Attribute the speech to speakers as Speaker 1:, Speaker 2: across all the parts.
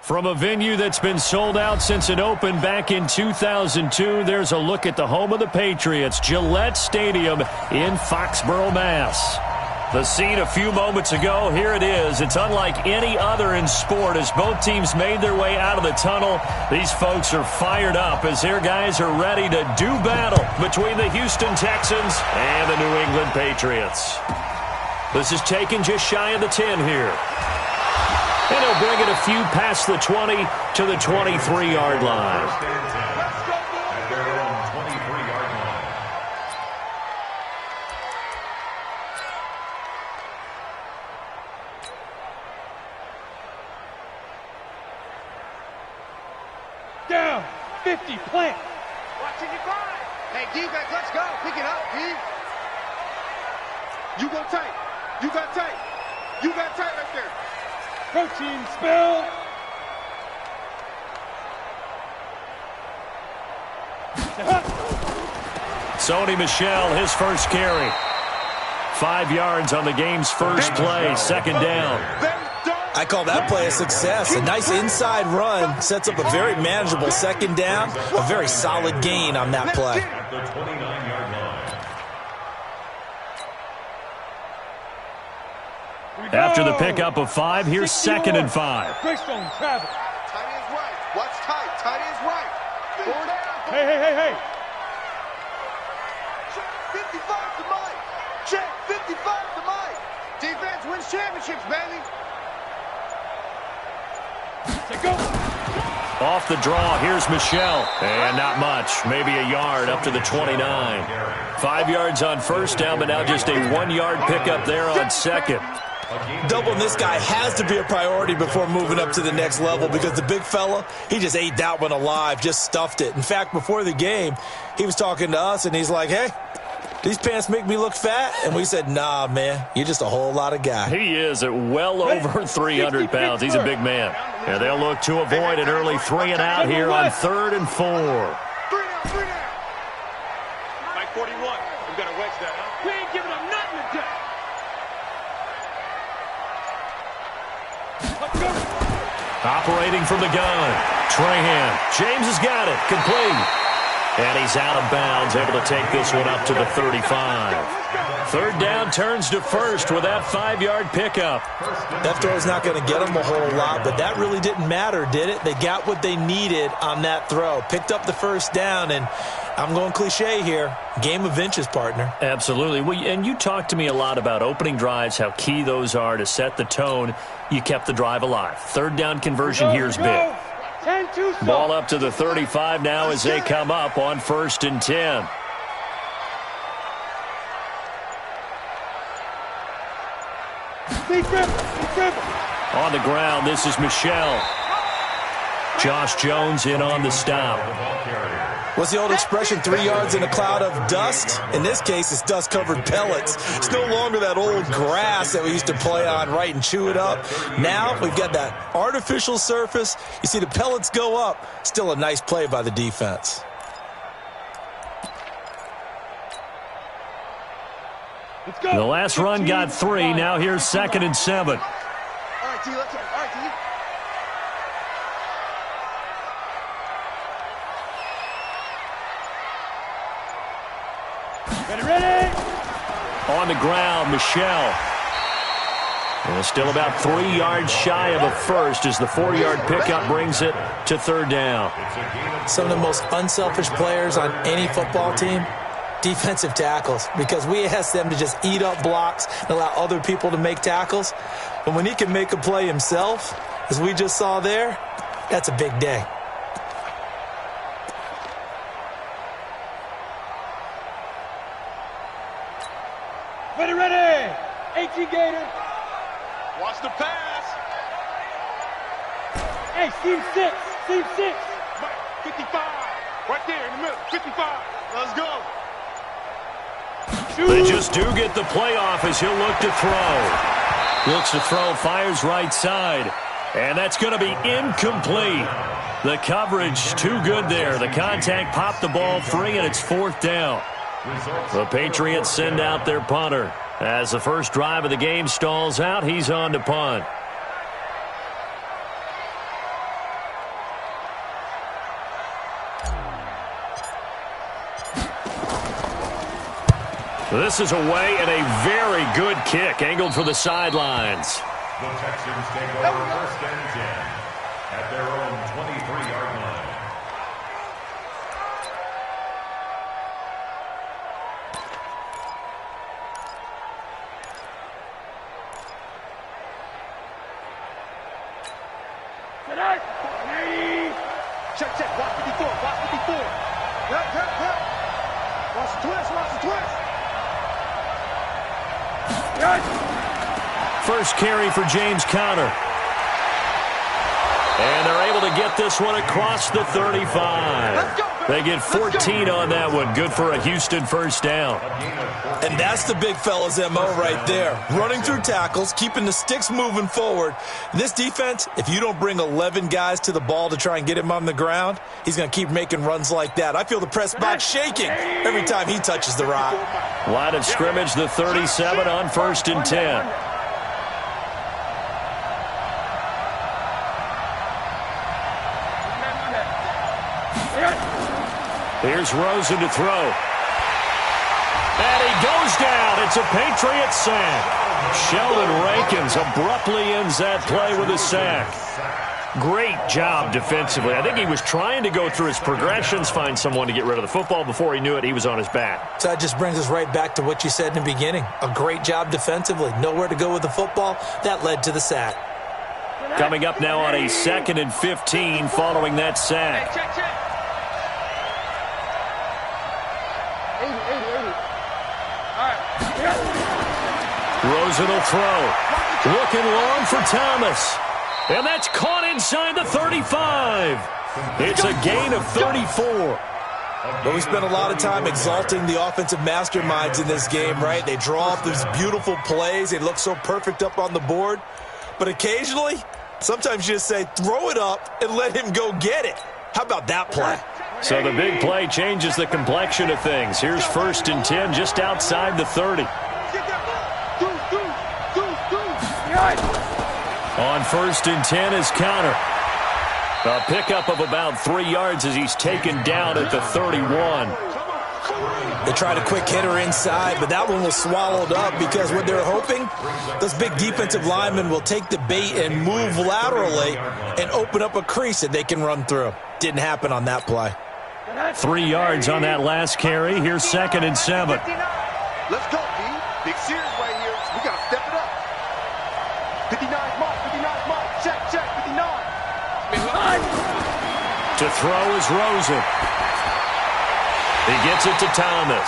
Speaker 1: From a venue that's been sold out since it opened back in 2002, there's a look at the home of the Patriots, Gillette Stadium in Foxborough, Mass. The scene a few moments ago, here it is. It's unlike any other in sport as both teams made their way out of the tunnel. These folks are fired up as their guys are ready to do battle between the Houston Texans and the New England Patriots. This is taken just shy of the 10 here. And he'll bring it a few past the 20 to the 23-yard line.
Speaker 2: Down, 50, plant.
Speaker 3: Watching you grind. Hey, defense, let's go. Pick it up, D. You go tight. You got tight. You got tight right there.
Speaker 2: Protein spill.
Speaker 1: Sony Michel, his first carry. 5 yards on the game's first play, second down.
Speaker 4: I call that play a success. A nice inside run sets up a very manageable second down. A very solid gain on that play.
Speaker 1: After the pickup of 5, here's 2nd and 5.
Speaker 2: Greystone travel.
Speaker 3: Tight ends right. Watch tight. Tight ends right. Forward down.
Speaker 2: Hey.
Speaker 3: Check 55 to Mike. Check 55 to Mike. Defense wins championships, baby.
Speaker 2: Go.
Speaker 1: Off the draw, here's Michel. And not much, maybe a yard up to the 29. 5 yards on first down, but now just a 1-yard pickup there on second.
Speaker 4: Doubling this guy has to be a priority before moving up to the next level because the big fella, he just ate that one alive, just stuffed it. In fact, before the game, he was talking to us, and he's like, hey, these pants make me look fat? And we said, nah, man, you're just a whole lot of guy.
Speaker 1: He is at well over 300 pounds. He's a big man. And they'll look to avoid an early 3 and out here on 3rd and 4.
Speaker 3: 3 down. Mike 41. We've got to wedge that, huh?
Speaker 2: We ain't giving up nothing today.
Speaker 1: Operating from the gun. Trahan. James has got it. Complete. And he's out of bounds, able to take this one up to the 35. 3rd down turns to first with that 5-yard pickup.
Speaker 4: That throw's not going to get them a whole lot, but that really didn't matter, did it? They got what they needed on that throw. Picked up the first down, and I'm going cliche here. Game of inches, partner.
Speaker 1: Absolutely. Well, and you talked to me a lot about opening drives, how key those are to set the tone. You kept the drive alive. 3rd down conversion here's big. Ball up to the 35 now as they come up on 1st and 10. On the ground, this is Michel. Josh Jones in on the stop.
Speaker 4: What's the old expression, 3 yards in a cloud of dust? In this case, it's dust-covered pellets. It's no longer that old grass that we used to play on, right, and chew it up. Now we've got that artificial surface. You see the pellets go up. Still a nice play by the defense.
Speaker 1: The last run got 3. Now here's 2nd and 7.
Speaker 3: All right, T, let's go. All right, T.
Speaker 2: Ready?
Speaker 1: On the ground, Michel. And still about 3 yards shy of a first as the 4-yard pickup brings it to 3rd down.
Speaker 4: Some of the most unselfish players on any football team, defensive tackles, because we ask them to just eat up blocks and allow other people to make tackles. But when he can make a play himself, as we just saw there, that's a big day.
Speaker 2: Ready. 18 Gator.
Speaker 3: Watch the pass.
Speaker 2: Hey, Steve 6.
Speaker 3: 55. Right there in the middle. 55. Let's go.
Speaker 1: They just do get the playoff as he'll look to throw. Looks to throw, fires right side. And that's going to be incomplete. The coverage too good there. The contact popped the ball free, and it's 4th down. The Patriots send out their punter. As the first drive of the game stalls out, he's on to punt. This is away and a very good kick angled for the sidelines.
Speaker 5: The Texans take over first and 10 at their own 23-yard line.
Speaker 3: Check, check. Watch 54. Watch 54. Yep. Watch the twist. Watch the twist.
Speaker 1: First carry for James Conner. And they're able to get this one across the 35. They get 14 on that one. Good for a Houston first down.
Speaker 4: And that's the big fella's MO right there. Running through tackles, keeping the sticks moving forward. This defense, if you don't bring 11 guys to the ball to try and get him on the ground, he's going to keep making runs like that. I feel the press box shaking every time he touches the rock.
Speaker 1: Line of scrimmage, the 37 on first and 10. Here's Rosen to throw. And he goes down. It's a Patriots sack. Sheldon Rankins abruptly ends that play with a sack. Great job defensively. I think he was trying to go through his progressions, find someone to get rid of the football. Before he knew it, he was on his back.
Speaker 4: So that just brings us right back to what you said in the beginning. A great job defensively. Nowhere to go with the football. That led to the sack.
Speaker 1: Coming up now on a 2nd and 15 following that sack. Rosen will throw. Looking long for Thomas. And that's caught inside the 35. It's a gain of 34.
Speaker 4: But we spent a lot of time exalting the offensive masterminds in this game, right? They draw up these beautiful plays. They look so perfect up on the board. But occasionally, sometimes you just say, throw it up and let him go get it. How about that play?
Speaker 1: So the big play changes the complexion of things. Here's first and 10 just outside the 30. On first and 10 is Conner. A pickup of about 3 yards as he's taken down at the 31.
Speaker 4: They tried a quick hitter inside, but that one was swallowed up because what they're hoping, those big defensive linemen will take the bait and move laterally and open up a crease that they can run through. Didn't happen on that play.
Speaker 1: 3 yards on that last carry. Here's 2nd and 7.
Speaker 3: Let's go, D. Big series right here. We got to step it up. 59's Mike. 59's Mike. Check, 59.
Speaker 1: To throw is Rosen. He gets it to Thomas.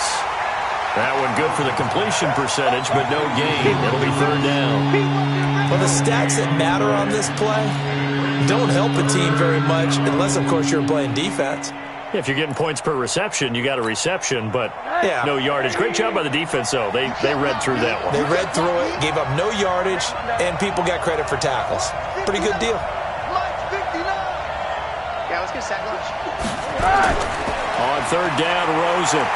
Speaker 1: That one good for the completion percentage, but no gain. It'll be 3rd down.
Speaker 4: Well, the stats that matter on this play don't help a team very much unless, of course, you're playing defense.
Speaker 1: If you're getting points per reception, you got a reception, but
Speaker 4: yeah,
Speaker 1: no yardage. Great job by the defense, though. They read through that one.
Speaker 4: They read through it, gave up no yardage, and people got credit for tackles. Pretty good deal.
Speaker 3: Mike, 59. Yeah, let's get a sack lunch.
Speaker 1: On 3rd down, Rosen.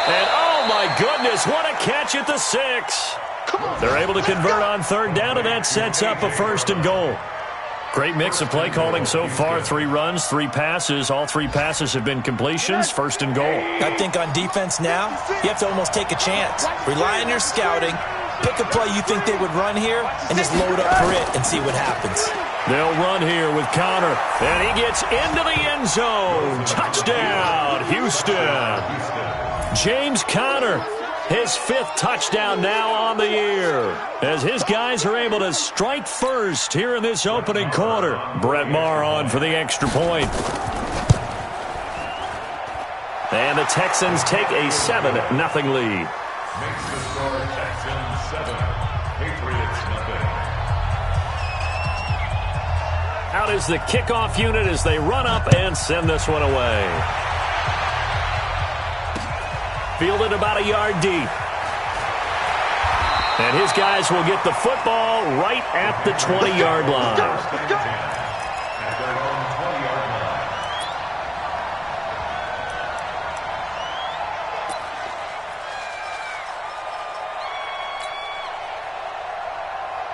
Speaker 1: And, oh, my goodness, what a catch at the 6. They're able to convert on 3rd down, and that sets up a 1st and goal. Great mix of play calling so far. 3 runs, 3 passes. All 3 passes have been completions. 1st and goal.
Speaker 4: I think on defense now, you have to almost take a chance. Rely on your scouting. Pick a play you think they would run here and just load up for it and see what happens.
Speaker 1: They'll run here with Conner. And he gets into the end zone. Touchdown, Houston. James Conner. His 5th touchdown now on the year as his guys are able to strike first here in this opening quarter. Brett Maher on for the extra point. And the Texans take a 7-0 lead.
Speaker 5: Makes the score Texans 7, Patriots nothing.
Speaker 1: Out is the kickoff unit as they run up and send this one away. Fielded about a yard deep. And his guys will get the football right at the 20-yard line.
Speaker 5: At their own 20-yard line.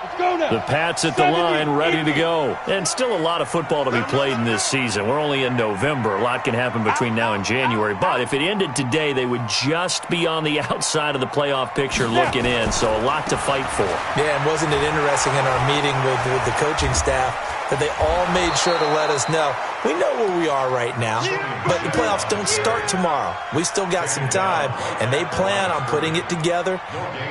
Speaker 2: Let's go,
Speaker 1: The Pats at the line, ready to go. And still a lot of football to be played in this season. We're only in November. A lot can happen between now and January. But if it ended today, they would just be on the outside of the playoff picture looking in. So a lot to fight for.
Speaker 4: Yeah, and wasn't it interesting in our meeting with the coaching staff that they all made sure to let us know, we know where we are right now, but the playoffs don't start tomorrow. We still got some time, and they plan on putting it together,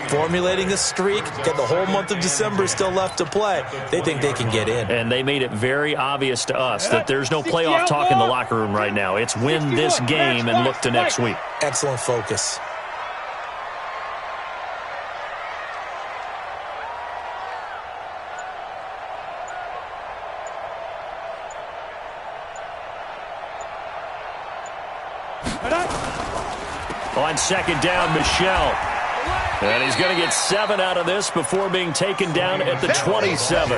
Speaker 4: formulating a streak, get the whole month of December still left to play. They think they can get in.
Speaker 1: And they made it very obvious to us that there's no playoff talk in the locker room right now. It's win this game and look to next week.
Speaker 4: Excellent focus.
Speaker 1: On second down, Michel. And he's going to get 7 out of this before being taken down at the 27.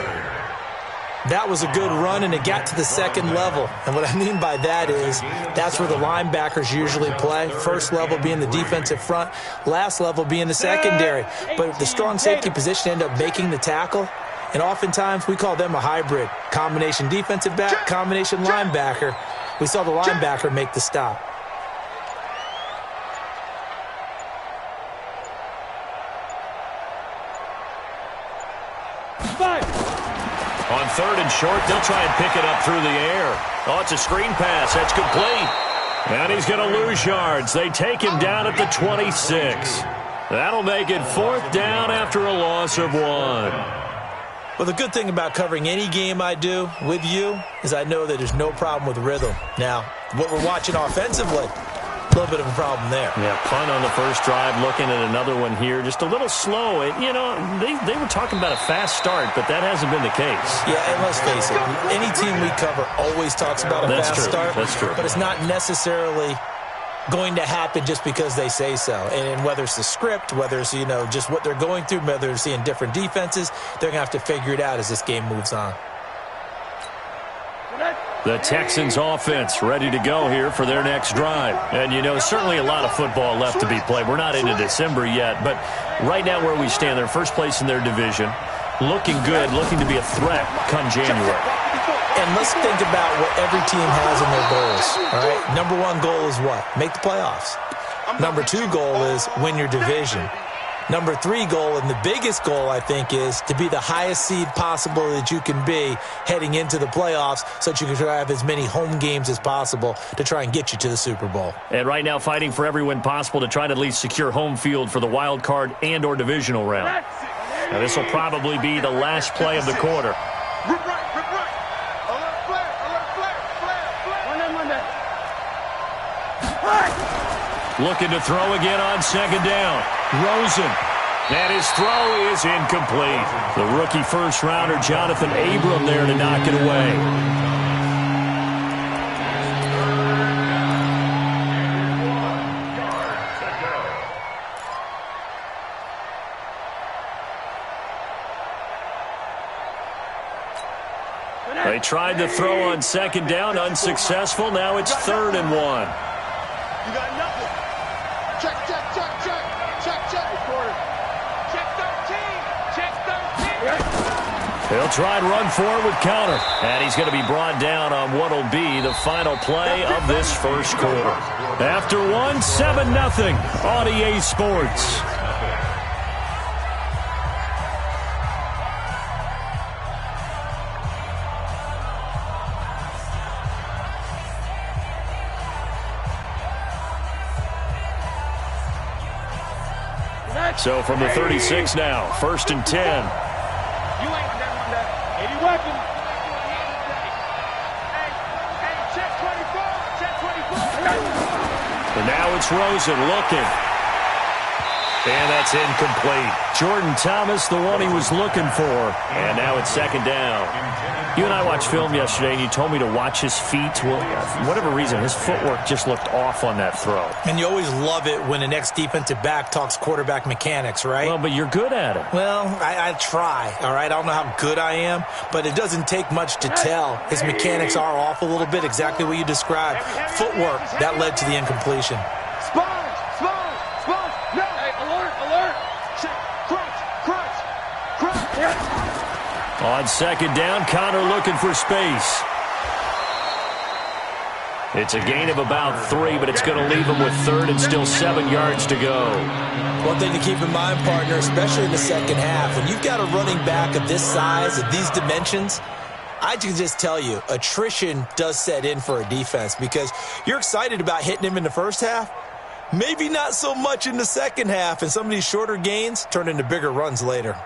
Speaker 4: That was a good run, and it got to the second level. And what I mean by that is that's where the linebackers usually play. First level being the defensive front, last level being the secondary. But the strong safety position ended up making the tackle. And oftentimes we call them a hybrid. Combination defensive back, combination linebacker. We saw the linebacker make the stop.
Speaker 1: On third and short, they'll try and pick it up through the air. Oh, it's a screen pass. That's complete. And he's going to lose yards. They take him down at the 26. That'll make it 4th down after a loss of 1.
Speaker 4: Well, the good thing about covering any game I do with you is I know that there's no problem with rhythm. Now, what we're watching offensively, a little bit of a problem there.
Speaker 1: Yeah, punt on the first drive, looking at another one here. Just a little slow. You know, they were talking about a fast start, but that hasn't been the case.
Speaker 4: Yeah, and let's face it, any team we cover always talks about a fast start.
Speaker 1: That's true.
Speaker 4: But it's not necessarily going to happen just because they say so. And whether it's the script, whether it's, you know, just what they're going through, whether they're seeing different defenses, they're going to have to figure it out as this game moves on.
Speaker 1: The Texans offense ready to go here for their next drive. And, you know, certainly a lot of football left to be played. We're not into December yet, but right now where we stand, they're first place in their division, looking good, looking to be a threat come January.
Speaker 4: And let's think about what every team has in their goals, all right? Number 1 goal is what? Make the playoffs. Number 2 goal is win your division. Number 3 goal, and the biggest goal, I think, is to be the highest seed possible that you can be heading into the playoffs so that you can try to have as many home games as possible to try and get you to the Super Bowl.
Speaker 1: And right now fighting for every win possible to try to at least secure home field for the wild card and or divisional round. Now this will probably be the last play of the quarter. Looking to throw again on second down. Rosen. And his throw is incomplete. The rookie first-rounder, Jonathan Abram, there to knock it away. They tried to throw on second down, unsuccessful. Now it's 3rd and 1.
Speaker 3: You got nothing. Check, check, check, check. Check, check. Quarter. Check 13. Check 13.
Speaker 1: He'll try and run forward with counter. And he's going to be brought down on what will be the final play of this first quarter. After 1, 7-0 on EA Sports. So from the 36 now, 1st and 10.
Speaker 2: You ain't that one that 80 weapon. Hey, check 24. Check 24.
Speaker 1: And now it's Rosen looking. And that's incomplete. Jordan Thomas, the one he was looking for. And now it's 2nd down. You and I watched film yesterday, and you told me to watch his feet. Well, for whatever reason, his footwork just looked off on that throw.
Speaker 4: And you always love it when an ex-defensive back talks quarterback mechanics, right?
Speaker 1: Well, but you're good at it.
Speaker 4: Well, I try, all right? I don't know how good I am, but it doesn't take much to tell. His mechanics are off a little bit, exactly what you described. Footwork, that led to the incompletion.
Speaker 3: Sponge, sponge, sponge. No.
Speaker 2: Hey, alert, alert.
Speaker 3: Check. Crunch, crunch, crunch.
Speaker 1: On second down, Connor looking for space. It's a gain of about 3, but it's going to leave him with third and still 7 yards to go.
Speaker 4: One thing to keep in mind, partner, especially in the second half, when you've got a running back of this size, of these dimensions, I can just tell you, attrition does set in for a defense because you're excited about hitting him in the first half, maybe not so much in the second half, and some of these shorter gains turn into bigger runs later.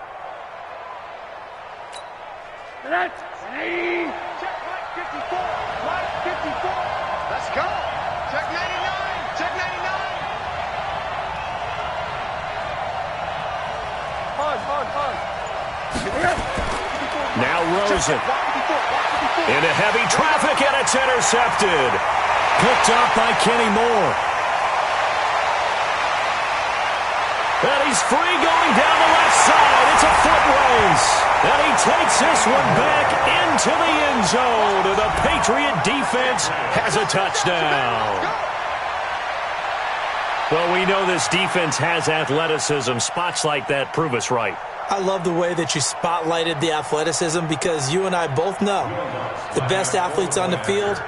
Speaker 2: Check right 54. Right 54. Let's go. Check 99. Check 99. Hard.
Speaker 1: Now Rosen. Into heavy traffic, and it's intercepted. Picked up by Kenny Moore. And he's free going down the left side. It's a foot race. And he takes this one back into the end zone. And the Patriot defense has a touchdown. Well, we know this defense has athleticism. Spots like that prove us right.
Speaker 4: I love the way that you spotlighted the athleticism because you and I both know the best athletes on the field,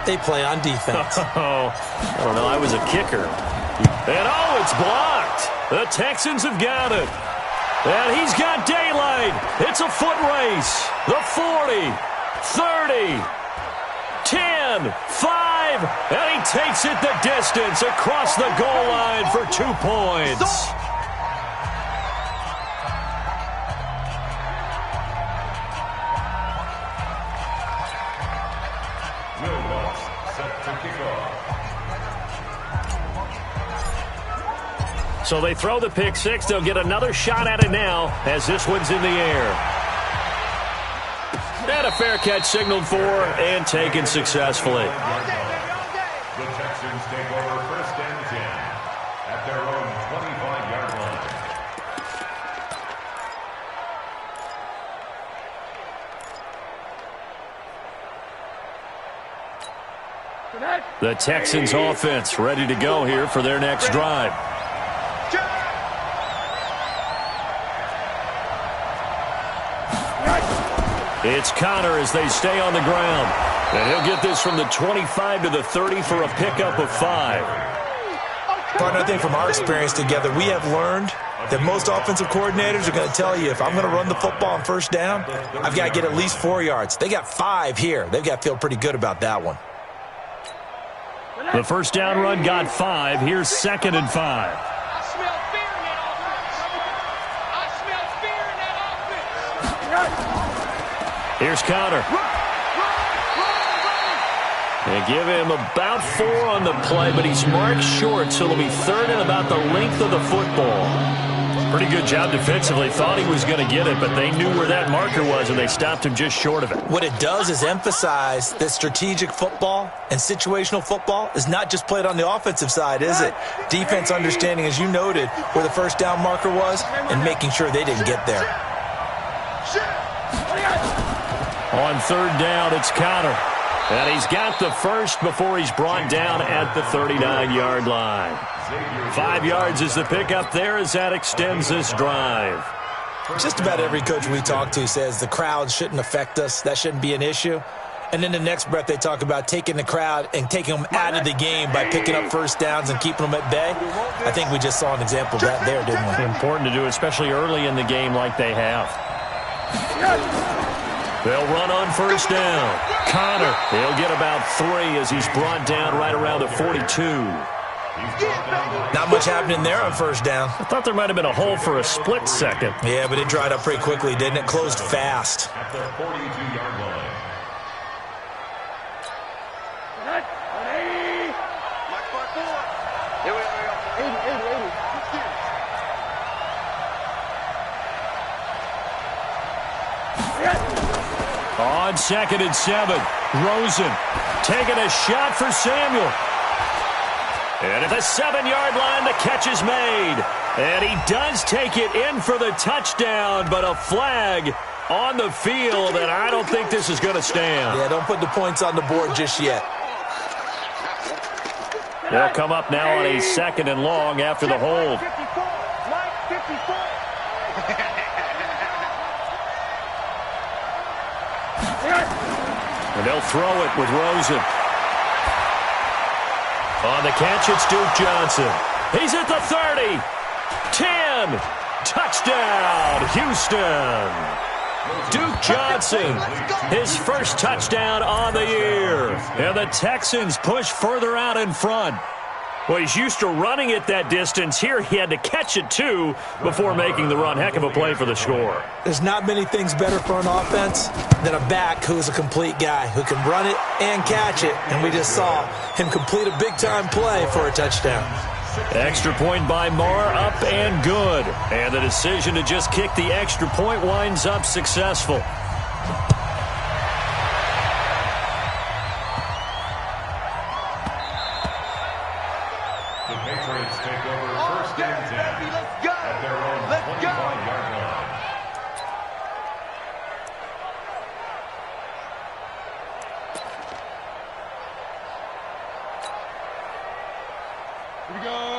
Speaker 4: they play on defense.
Speaker 1: Oh, I don't know. I was a kicker. And it's blocked. The Texans have got it. And he's got daylight. It's a foot race. The 40, 30, 10, 5, and he takes it the distance across the goal line for 2 points. So they throw the pick six. They'll get another shot at it now as this one's in the air. And a fair catch signaled for and taken successfully.
Speaker 5: The Texans take over 1st and 10 at their own 25-yard line.
Speaker 1: The Texans offense ready to go here for their next drive. It's Connor as they stay on the ground. And he'll get this from the 25 to the 30 for a pickup of 5.
Speaker 4: Partner, I think from our experience together, we have learned that most offensive coordinators are going to tell you if I'm going to run the football on first down, I've got to get at least 4 yards. They got 5 here. They've got to feel pretty good about that one.
Speaker 1: The first down run got 5. Here's 2nd and 5.
Speaker 2: I smell fear in that offense.
Speaker 1: Here's Connor. They give him about 4 on the play, but he's marked short, so it'll be 3rd and about the length of the football. Pretty good job defensively. Thought he was going to get it, but they knew where that marker was, and they stopped him just short of it.
Speaker 4: What it does is emphasize that strategic football and situational football is not just played on the offensive side, is it? Defense understanding, as you noted, where the first down marker was and making sure they didn't get there.
Speaker 1: On 3rd down, it's Connor. And he's got the first before he's brought down at the 39-yard line. 5 yards is the pickup there as that extends this drive.
Speaker 4: Just about every coach we talk to says the crowd shouldn't affect us. That shouldn't be an issue. And then the next breath they talk about taking the crowd and taking them out of the game by picking up first downs and keeping them at bay. I think we just saw an example of that there, didn't we?
Speaker 1: Important to do, especially early in the game like they have. They'll run on first down. Connor, he'll get about 3 as he's brought down right around the 42.
Speaker 4: Not much happening there on first down.
Speaker 1: I thought there might have been a hole for a split second.
Speaker 4: Yeah, but it dried up pretty quickly, didn't it? Closed fast.
Speaker 5: At the 42-yard line.
Speaker 1: On 2nd and 7, Rosen taking a shot for Samuel. And at the 7-yard line, the catch is made. And he does take it in for the touchdown, but a flag on the field, and I don't think this is going to stand.
Speaker 4: Yeah, don't put the points on the board just yet.
Speaker 1: They'll come up now on a 2nd and long after the hold. And they'll throw it with Rosen. On the catch, it's Duke Johnson. He's at the 30. 10. Touchdown, Houston. Duke Johnson, his first touchdown on the year. And the Texans push further out in front. Well, he's used to running it that distance. Here he had to catch it, too, before making the run. Heck of a play for the score.
Speaker 4: There's not many things better for an offense than a back who's a complete guy, who can run it and catch it. And we just saw him complete a big-time play for a touchdown.
Speaker 1: Extra point by Marr, up and good. And the decision to just kick the extra point winds up successful.
Speaker 5: The Patriots take over first and 10 at their own 25-yard line.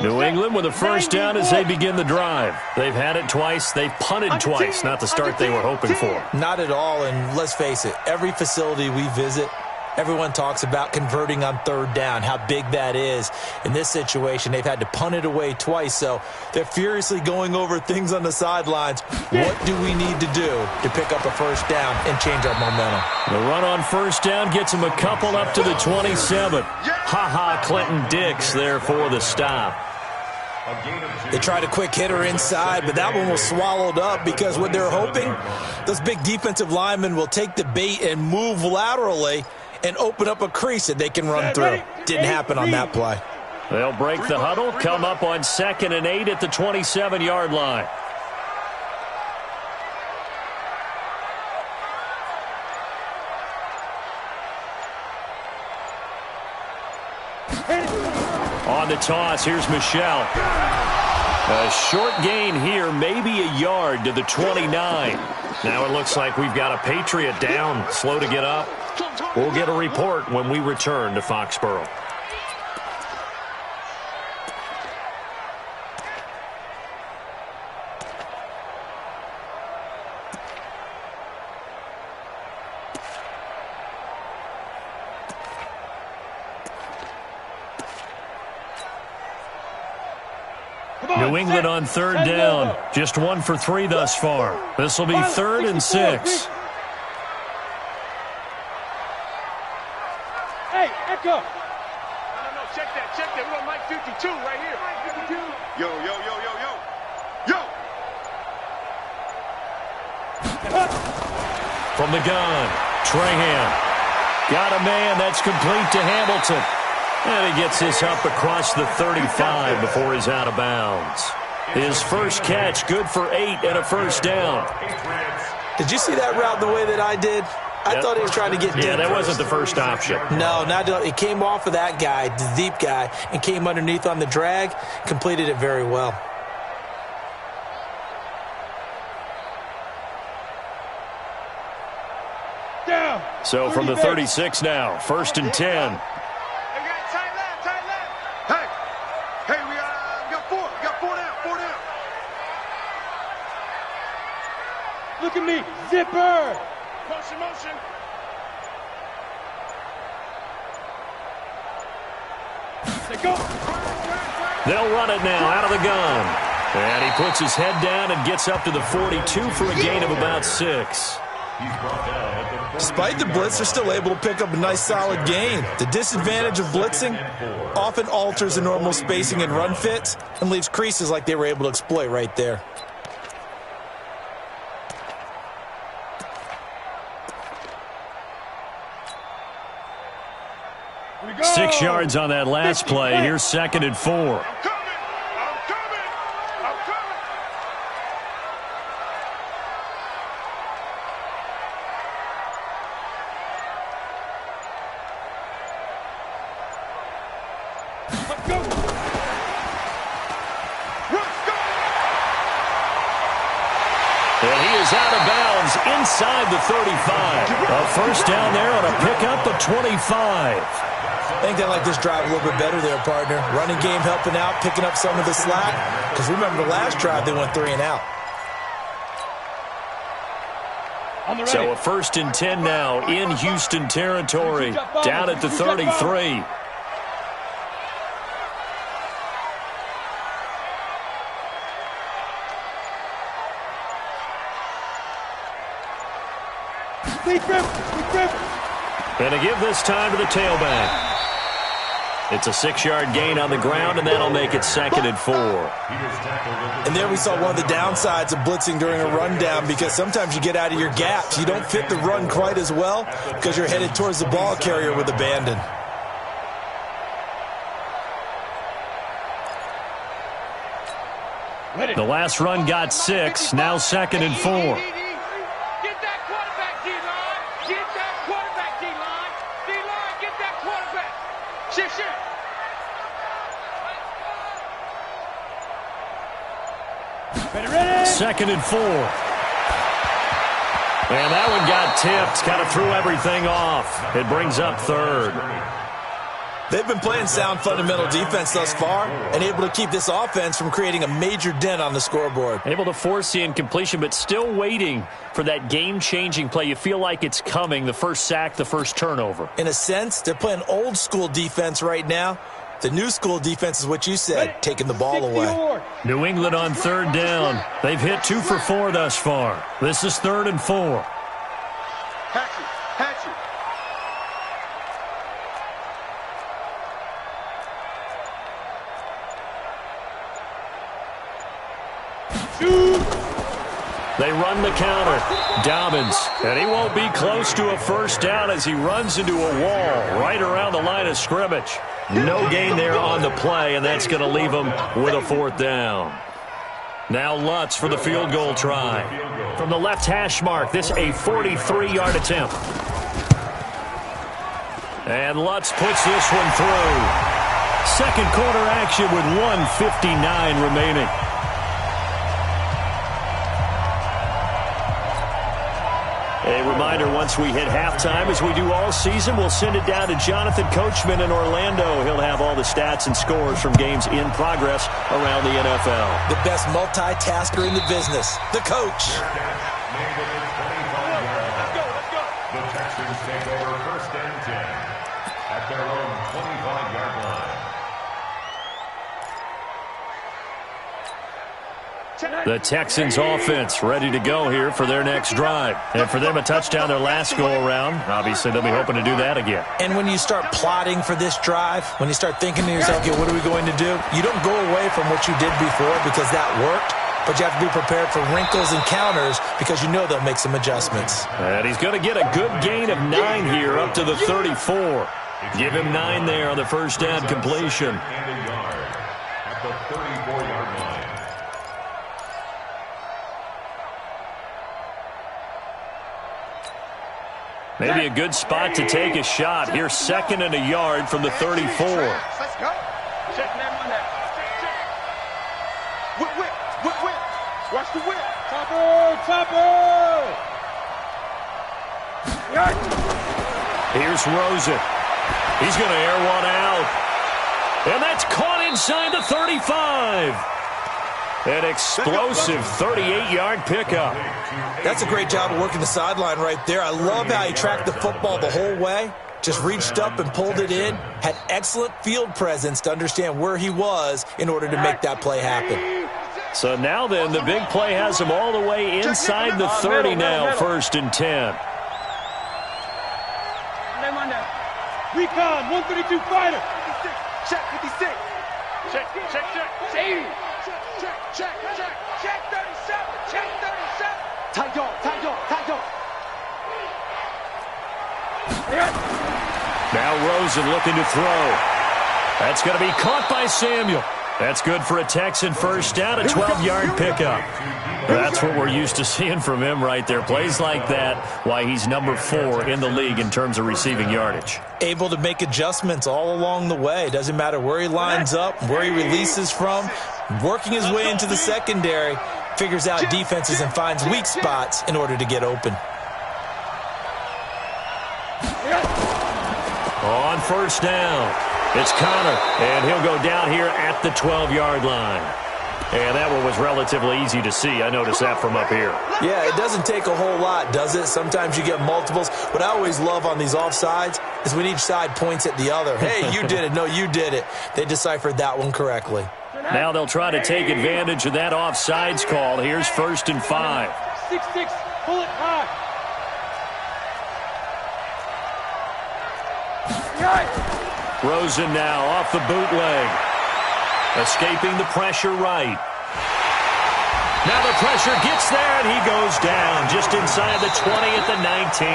Speaker 1: New England with a first down as they begin the drive. They've had it twice. They've punted twice. Not the start they were hoping for.
Speaker 4: Not at all, and let's face it, every facility we visit, everyone talks about converting on third down, how big that is. In this situation, they've had to punt it away twice, so they're furiously going over things on the sidelines. What do we need to do to pick up a first down and change our momentum?
Speaker 1: The run on first down gets them a couple up to the 27. Ha-ha, Clinton Dix there for the stop.
Speaker 4: They tried a quick hitter inside, but that one was swallowed up because what they're hoping, those big defensive linemen will take the bait and move laterally and open up a crease that they can run through. Didn't happen on that play.
Speaker 1: They'll break the huddle, come up on 2nd and 8 at the 27-yard line. On the toss, here's Michelle. A short gain here, maybe a yard to the 29. Now it looks like we've got a Patriot down, slow to get up. We'll get a report when we return to Foxborough. New England on third down. Just 1 for 3 thus far. This will be 3rd and 6.
Speaker 2: Hey, Echo.
Speaker 3: No, check that. We got Mike 52 right here. Mike 52. Yo.
Speaker 1: From the gun, Trahan. Got a man that's complete to Hamilton. And he gets this up across the 35 before he's out of bounds. His first catch, good for 8 and a first down.
Speaker 4: Did you see that route the way that I did? I thought he was trying to get deep.
Speaker 1: Yeah, that wasn't the first option.
Speaker 4: No, it came off of that guy, the deep guy, and came underneath on the drag, completed it very well.
Speaker 2: Down.
Speaker 1: So from the 36 now, 1st and 10.
Speaker 3: Hey, we got 4. We got 4 down.
Speaker 2: Look at me. Zipper.
Speaker 3: Motion.
Speaker 2: They go.
Speaker 1: They'll run it now out of the gun. And he puts his head down and gets up to the 42 for a gain of about 6.
Speaker 4: Despite the blitz, they're still able to pick up a nice solid gain. The disadvantage of blitzing often alters the normal spacing and run fits and leaves creases like they were able to exploit right there.
Speaker 2: We go.
Speaker 1: 6 yards on that last play. Here's 2nd and 4.
Speaker 3: I'm coming.
Speaker 1: And he is out of bounds inside the 35. A first down there on a pickup of 25.
Speaker 4: I think they like this drive a little bit better there, partner. Running game helping out, picking up some of the slack. Because remember the last drive, they went 3 and out.
Speaker 1: So a 1st and 10 now in Houston territory, down at the 33. Going to give this time to the tailback. It's a 6-yard gain on the ground, and that'll make it 2nd and 4.
Speaker 4: And there we saw one of the downsides of blitzing during a rundown, because sometimes you get out of your gaps. You don't fit the run quite as well because you're headed towards the ball carrier with abandon.
Speaker 1: The last run got 6, now 2nd and 4.
Speaker 2: Get that quarterback, D-line. Get that quarterback, D-line. D-line, get that quarterback. Shit.
Speaker 1: 2nd and 4. And that one got tipped, kind of threw everything off. It brings up 3rd.
Speaker 4: They've been playing sound fundamental defense thus far and able to keep this offense from creating a major dent on the scoreboard.
Speaker 1: Able to force the incompletion, but still waiting for that game-changing play. You feel like it's coming, the first sack, the first turnover.
Speaker 4: In a sense, they're playing old-school defense right now. The new school defense is what you said, taking the ball away.
Speaker 1: New England on 3rd down. They've hit 2 for 4 thus far. This is 3rd and 4.
Speaker 3: Hatchet.
Speaker 1: They run the counter. Dobbins, and he won't be close to a 1st down as he runs into a wall right around the line of scrimmage. No gain there on the play, and that's going to leave him with a 4th down. Now Lutz for the field goal try. From the left hash mark, this a 43-yard attempt. And Lutz puts this one through. 2nd quarter action with 1:59 remaining. A reminder, once we hit halftime, as we do all season, we'll send it down to Jonathan Coachman in Orlando. He'll have all the stats and scores from games in progress around the NFL.
Speaker 4: The best multitasker in the business, the coach.
Speaker 5: The Texans take over 1st and 10 at their own 25-yard line.
Speaker 1: The Texans offense ready to go here for their next drive. And for them, a touchdown their last go-around. Obviously, they'll be hoping to do that again.
Speaker 4: And when you start plotting for this drive, when you start thinking to yourself, okay, what are we going to do? You don't go away from what you did before because that worked, but you have to be prepared for wrinkles and counters because you know they'll make some adjustments.
Speaker 1: And he's going to get a good gain of 9 here up to the 34. Give him 9 there on the 1st down completion.
Speaker 5: And a yard at the 34-yard line.
Speaker 1: Maybe a good spot to take a shot. Here's 2nd and a yard from the 34.
Speaker 3: Let's go. Check that one out. Whip. Watch the whip. Topper.
Speaker 1: Here's Rosen. He's going to air one out. And that's caught inside the 35. An explosive 38-yard pickup.
Speaker 4: That's a great job of working the sideline right there. I love how he tracked the football the whole way. Just reached up and pulled it in. Had excellent field presence to understand where he was in order to make that play happen.
Speaker 1: So now then, the big play has him all the way inside the 30 now, 1st and 10.
Speaker 2: Recon, 132 fighter.
Speaker 3: Check 56. Check. Check 37. Tight dog.
Speaker 1: Now Rosen looking to throw. That's going to be caught by Samuel. That's good for a Texan 1st down, a 12-yard pickup. That's what we're used to seeing from him right there. Plays like that, why he's number 4 in the league in terms of receiving yardage.
Speaker 4: Able to make adjustments all along the way. Doesn't matter where he lines up, where he releases from. Working his way into the secondary, figures out defenses and finds weak spots in order to get open.
Speaker 1: On 1st down, it's Connor, and he'll go down here at the 12-yard line. And that one was relatively easy to see. I noticed that from up here.
Speaker 4: Yeah, it doesn't take a whole lot, does it? Sometimes you get multiples. What I always love on these offsides is when each side points at the other. Hey, you did it. No, you did it. They deciphered that one correctly.
Speaker 1: Now they'll try to take advantage of that offsides call. Here's 1st and 5.
Speaker 2: 6-6, pull it high.
Speaker 1: Rosen now off the bootleg. Escaping the pressure right. Now the pressure gets there, and he goes down just inside the 20 at the 19.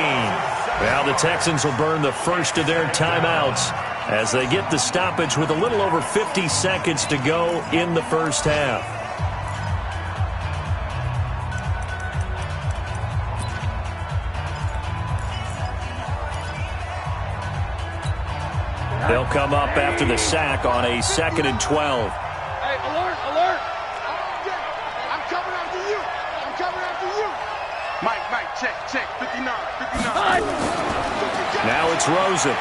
Speaker 1: Now the Texans will burn the first of their timeouts as they get the stoppage with a little over 50 seconds to go in the first half. They'll come up after the sack on a 2nd and 12.
Speaker 2: Hey, alert, alert.
Speaker 3: I'm coming after you. I'm coming after you. Mike, check, 59.
Speaker 1: Now it's Rosen.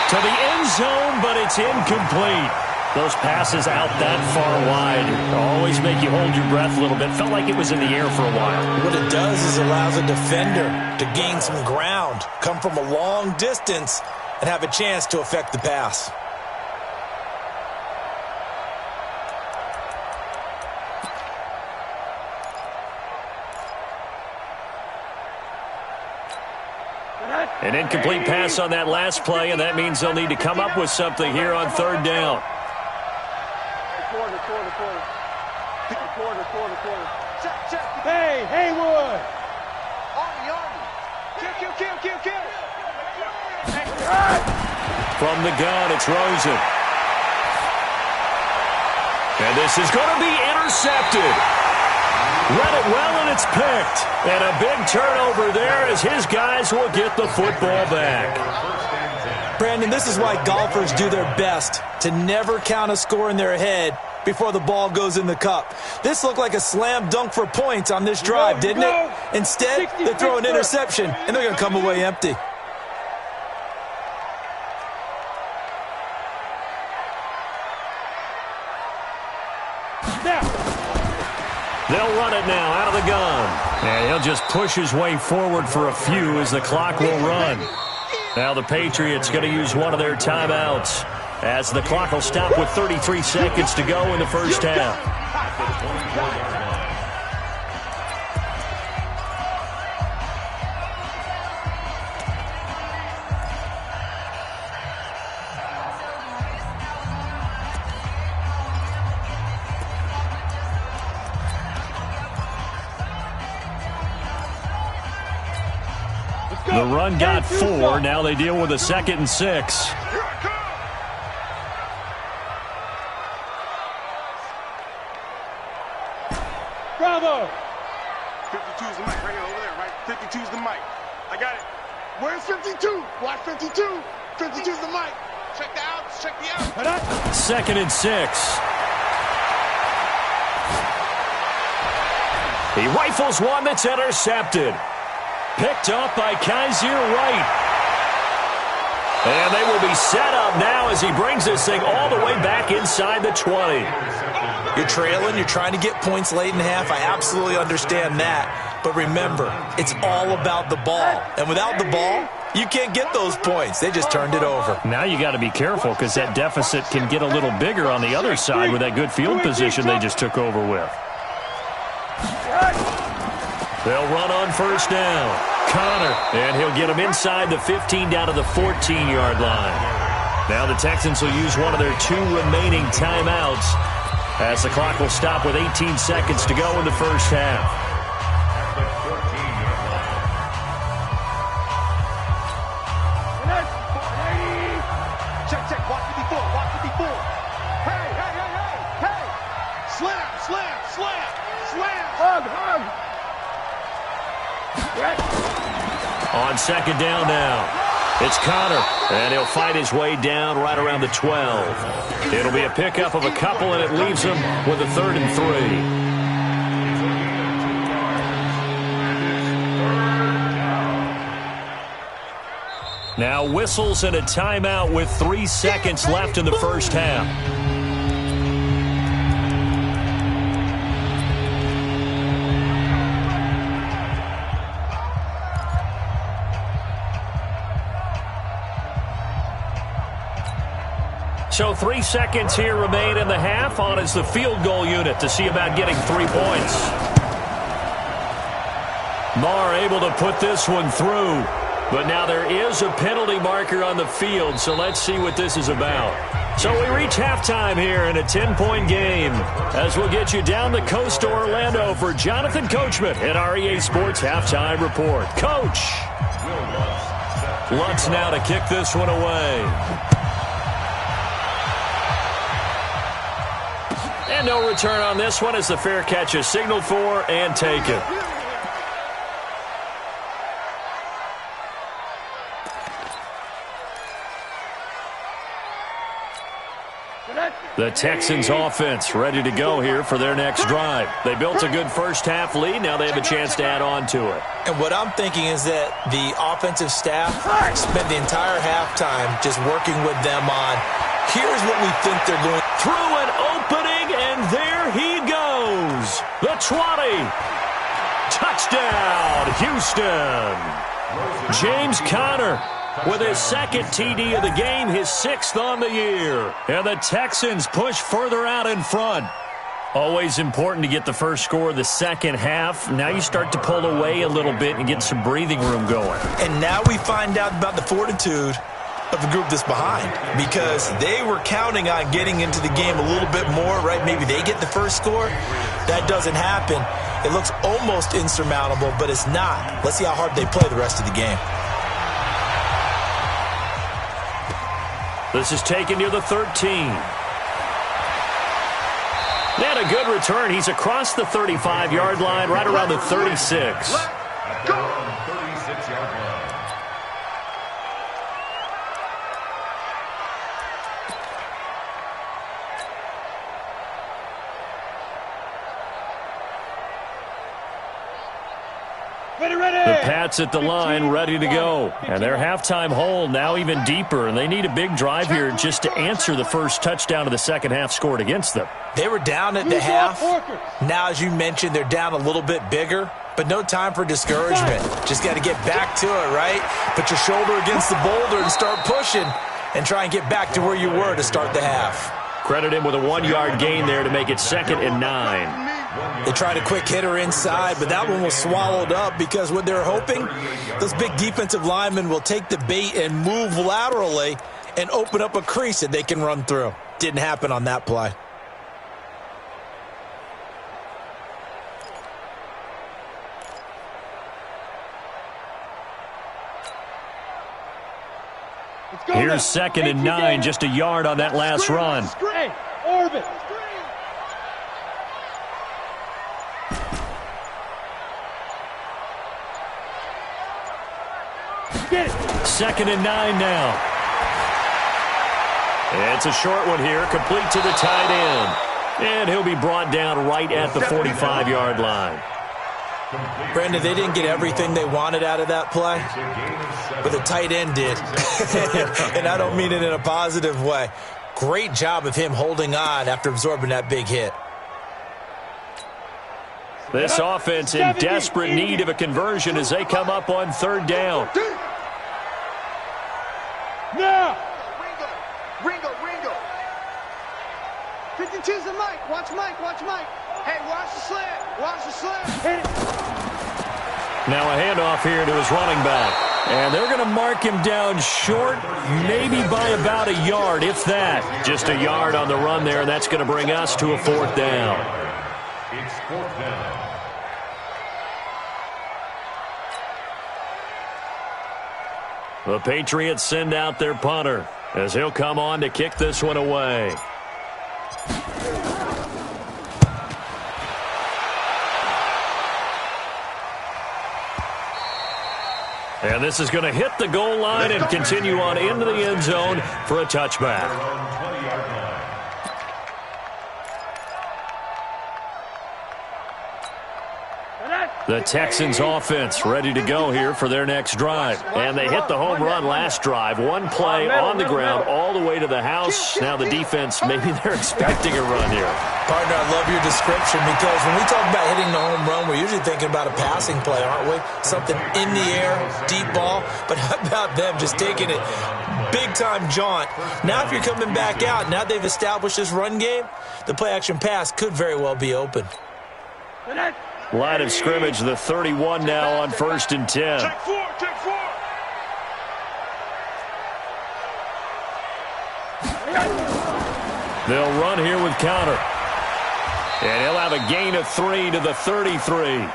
Speaker 1: To the end zone, but it's incomplete. Those passes out that far wide always make you hold your breath a little bit. Felt like it was in the air for a while.
Speaker 4: What it does is allows a defender to gain some ground, come from a long distance, and have a chance to affect the pass.
Speaker 1: An incomplete pass on that last play, and that means they'll need to come up with something here on 3rd down.
Speaker 2: Check. Hey, Haywood.
Speaker 3: Army. Kill.
Speaker 1: From the gun, it's Rosen. And this is going to be intercepted. Read it well, and it's picked. And a big turnover there as his guys will get the football back.
Speaker 4: Brandon, this is why golfers do their best to never count a score in their head before the ball goes in the cup. This looked like a slam dunk for points on this drive, didn't it? Instead, they throw an interception, and they're going to come away empty.
Speaker 1: They'll run it now out of the gun. And he'll just push his way forward for a few as the clock will run. Now the Patriots going to use one of their timeouts as the clock will stop with 33 seconds to go in the first half. The run got 4. Now they deal with a 2nd and 6.
Speaker 2: Bravo.
Speaker 3: 52's the mic right here, over there, right? 52's the mic. I got it. Where's 52? Watch 52. 52's the mic. Check the outs. Check the outs.
Speaker 1: 2nd and 6. He rifles one that's intercepted. Picked up by Kaiser White. And they will be set up now as he brings this thing all the way back inside the 20.
Speaker 4: You're trailing, you're trying to get points late in half. I absolutely understand that. But remember, it's all about the ball. And without the ball, you can't get those points. They just turned it over.
Speaker 1: Now you got to be careful because that deficit can get a little bigger on the other side with that good field position they just took over with. They'll run on 1st down. Connor, and he'll get him inside the 15 down to the 14-yard line. Now the Texans will use one of their 2 remaining timeouts as the clock will stop with 18 seconds to go in the first half.
Speaker 3: Check. Watch 54. Hey. Slam.
Speaker 2: Hug.
Speaker 1: On 2nd down now. It's Connor, and he'll fight his way down right around the 12. It'll be a pickup of a couple, and it leaves him with a 3rd and 3. Now whistles and a timeout with 3 seconds left in the first half. So 3 seconds here remain in the half. On is the field goal unit to see about getting 3 points. Marr able to put this one through. But now there is a penalty marker on the field, so let's see what this is about. So we reach halftime here in a 10-point game as we'll get you down the coast to Orlando for Jonathan Coachman at our EA Sports Halftime Report. Coach. Lutz now to kick this one away. And no return on this one as the fair catch is signaled for and taken. The Texans offense ready to go here for their next drive. They built a good first-half lead. Now they have a chance to add on to it.
Speaker 4: And what I'm thinking is that the offensive staff spent the entire halftime just working with them on, here's what we think they're going.
Speaker 1: Through an opening, and there he goes. The 20. Touchdown, Houston. James Conner with his second TD of the game, his 6th on the year. And the Texans push further out in front. Always important to get the first score of the second half. Now you start to pull away a little bit and get some breathing room going.
Speaker 4: And now we find out about the fortitude of the group that's behind, because they were counting on getting into the game a little bit more, right? Maybe they get the first score. That doesn't happen. It looks almost insurmountable, but it's not. Let's see how hard they play the rest of the game.
Speaker 1: This is taken near the 13. And a good return. He's across the 35-yard line, right around the 36.
Speaker 5: At their own 36-yard line.
Speaker 1: The Pats at the line, ready to go. And their halftime hole now even deeper, and they need a big drive here just to answer the first touchdown of the second half scored against them.
Speaker 4: They were down at the half. Now, as you mentioned, they're down a little bit bigger, but no time for discouragement. Just got to get back to it, right? Put your shoulder against the boulder and start pushing and try and get back to where you were to start the half.
Speaker 1: Credit him with a 1-yard gain there to make it 2nd and 9.
Speaker 4: They tried a quick hitter inside, but that one was swallowed up because what they're hoping, those big defensive linemen will take the bait and move laterally and open up a crease that they can run through. Didn't happen on that play.
Speaker 1: Here's 2nd and 9, just a yard on that last run.
Speaker 2: Orbit. Get it.
Speaker 1: 2nd and 9 now. It's a short one here, complete to the tight end. And he'll be brought down right at the 45-yard line.
Speaker 4: Brandon, they didn't get everything they wanted out of that play, but the tight end did. And I don't mean it in a positive way. Great job of him holding on after absorbing that big hit.
Speaker 1: This offense in desperate need of a conversion as they come up on 3rd down.
Speaker 2: Now.
Speaker 3: Ringo. 52's the Mike. Watch Mike. Hey, watch the slant.
Speaker 2: Hit it.
Speaker 1: Now a handoff here to his running back. And they're going to mark him down short, maybe by about a yard, if that. Just a yard on the run there, and that's going to bring us to a 4th down.
Speaker 5: It's 4th down.
Speaker 1: The Patriots send out their punter as he'll come on to kick this one away. And this is going to hit the goal line and continue on into the end zone for a touchback. The Texans offense ready to go here for their next drive. And they hit the home run last drive. One play on the ground all the way to the house. Now the defense, maybe they're expecting a run here.
Speaker 4: Partner, I love your description because when we talk about hitting the home run, we're usually thinking about a passing play, aren't we? Something in the air, deep ball. But how about them just taking it big-time jaunt? Now if you're coming back out, now they've established this run game, the play-action pass could very well be open.
Speaker 1: Line of scrimmage, the 31 now on 1st and 10.
Speaker 3: Check four, check four.
Speaker 1: They'll run here with counter. And he'll have a gain of 3 to the 33.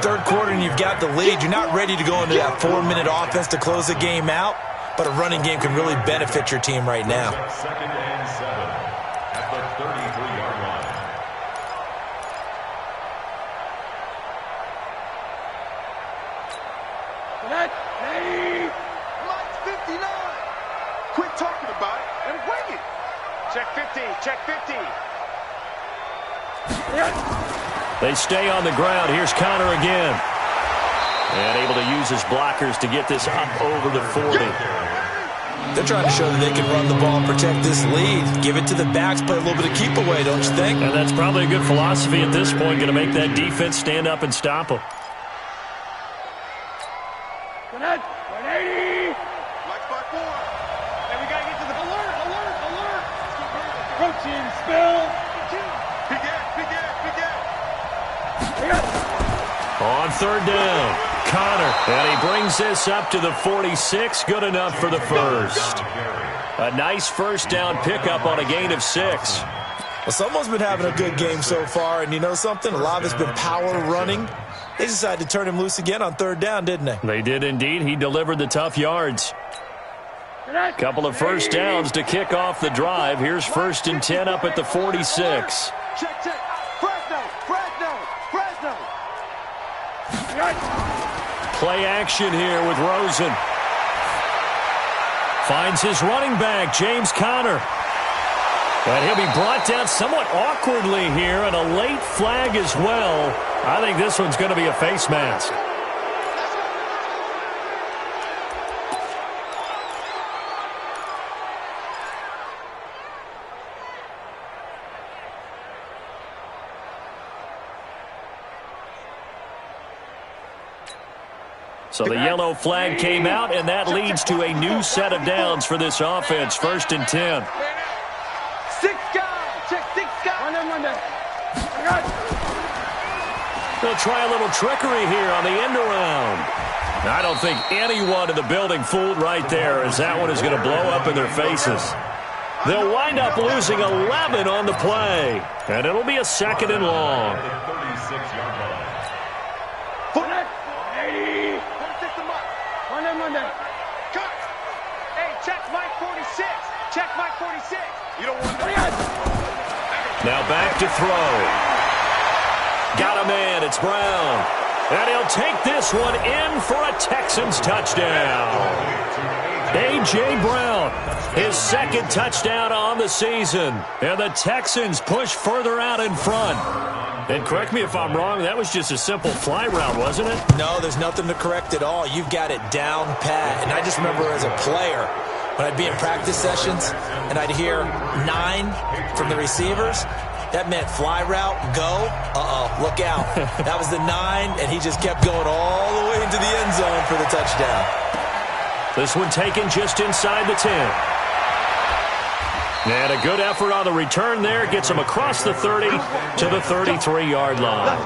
Speaker 4: Third quarter and you've got the lead. You're not ready to go into that 4-minute offense to close the game out, but a running game can really benefit your team right now.
Speaker 5: 2nd and 7 at the 33-yard line.
Speaker 3: Mike's 59. Quit talking about it and wing it. Check 50, check 50.
Speaker 1: They stay on the ground. Here's Connor again. And able to use his blockers to get this up over the 40.
Speaker 4: They're trying to show that they can run the ball and protect this lead. Give it to the backs, play a little bit of keep away, don't you think?
Speaker 1: And that's probably a good philosophy at this point. Going to make that defense stand up and stop them.
Speaker 2: 180.
Speaker 3: Mike's by 4.
Speaker 2: And we got to get to the alert. Protein spill.
Speaker 3: Big Ed.
Speaker 1: On 3rd down, Connor. And he brings this up to the 46. Good enough for the first. A nice first down pickup on a gain of 6.
Speaker 4: Well, someone's been having a good game so far, and you know something? A lot of it's been power running. They decided to turn him loose again on 3rd down, didn't they?
Speaker 1: They did indeed. He delivered the tough yards. Couple of first downs to kick off the drive. Here's 1st and 10 up at the 46.
Speaker 3: Check. Fresno.
Speaker 1: Play action here with Rosen. Finds his running back, James Conner. And he'll be brought down somewhat awkwardly here, and a late flag as well. I think this one's going to be a face mask. So the yellow flag came out, and that leads to a new set of downs for this offense. 1st and 10.
Speaker 3: 6 guys. Check 6 guys.
Speaker 1: They'll try a little trickery here on the end around. I don't think anyone in the building fooled right there, as that one is going to blow up in their faces. They'll wind up losing 11 on the play, and it'll be a 2nd and long.
Speaker 5: 36-yard line.
Speaker 3: Cut. Hey, check Mike 46. Check Mike 46. You don't want that.
Speaker 1: Now back to throw. Got a man. It's Brown. And he'll take this one in for a Texans touchdown. A.J. Brown, his 2nd touchdown on the season. And the Texans push further out in front. And correct me if I'm wrong, that was just a simple fly route, wasn't it?
Speaker 4: No, there's nothing to correct at all. You've got it down pat. And I just remember as a player, when I'd be in practice sessions and I'd hear 9 from the receivers, that meant fly route, go, look out. That was the 9, and he just kept going all the way into the end zone for the touchdown.
Speaker 1: This one taken just inside the 10. And a good effort on the return there. Gets him across the 30 to the 33-yard line.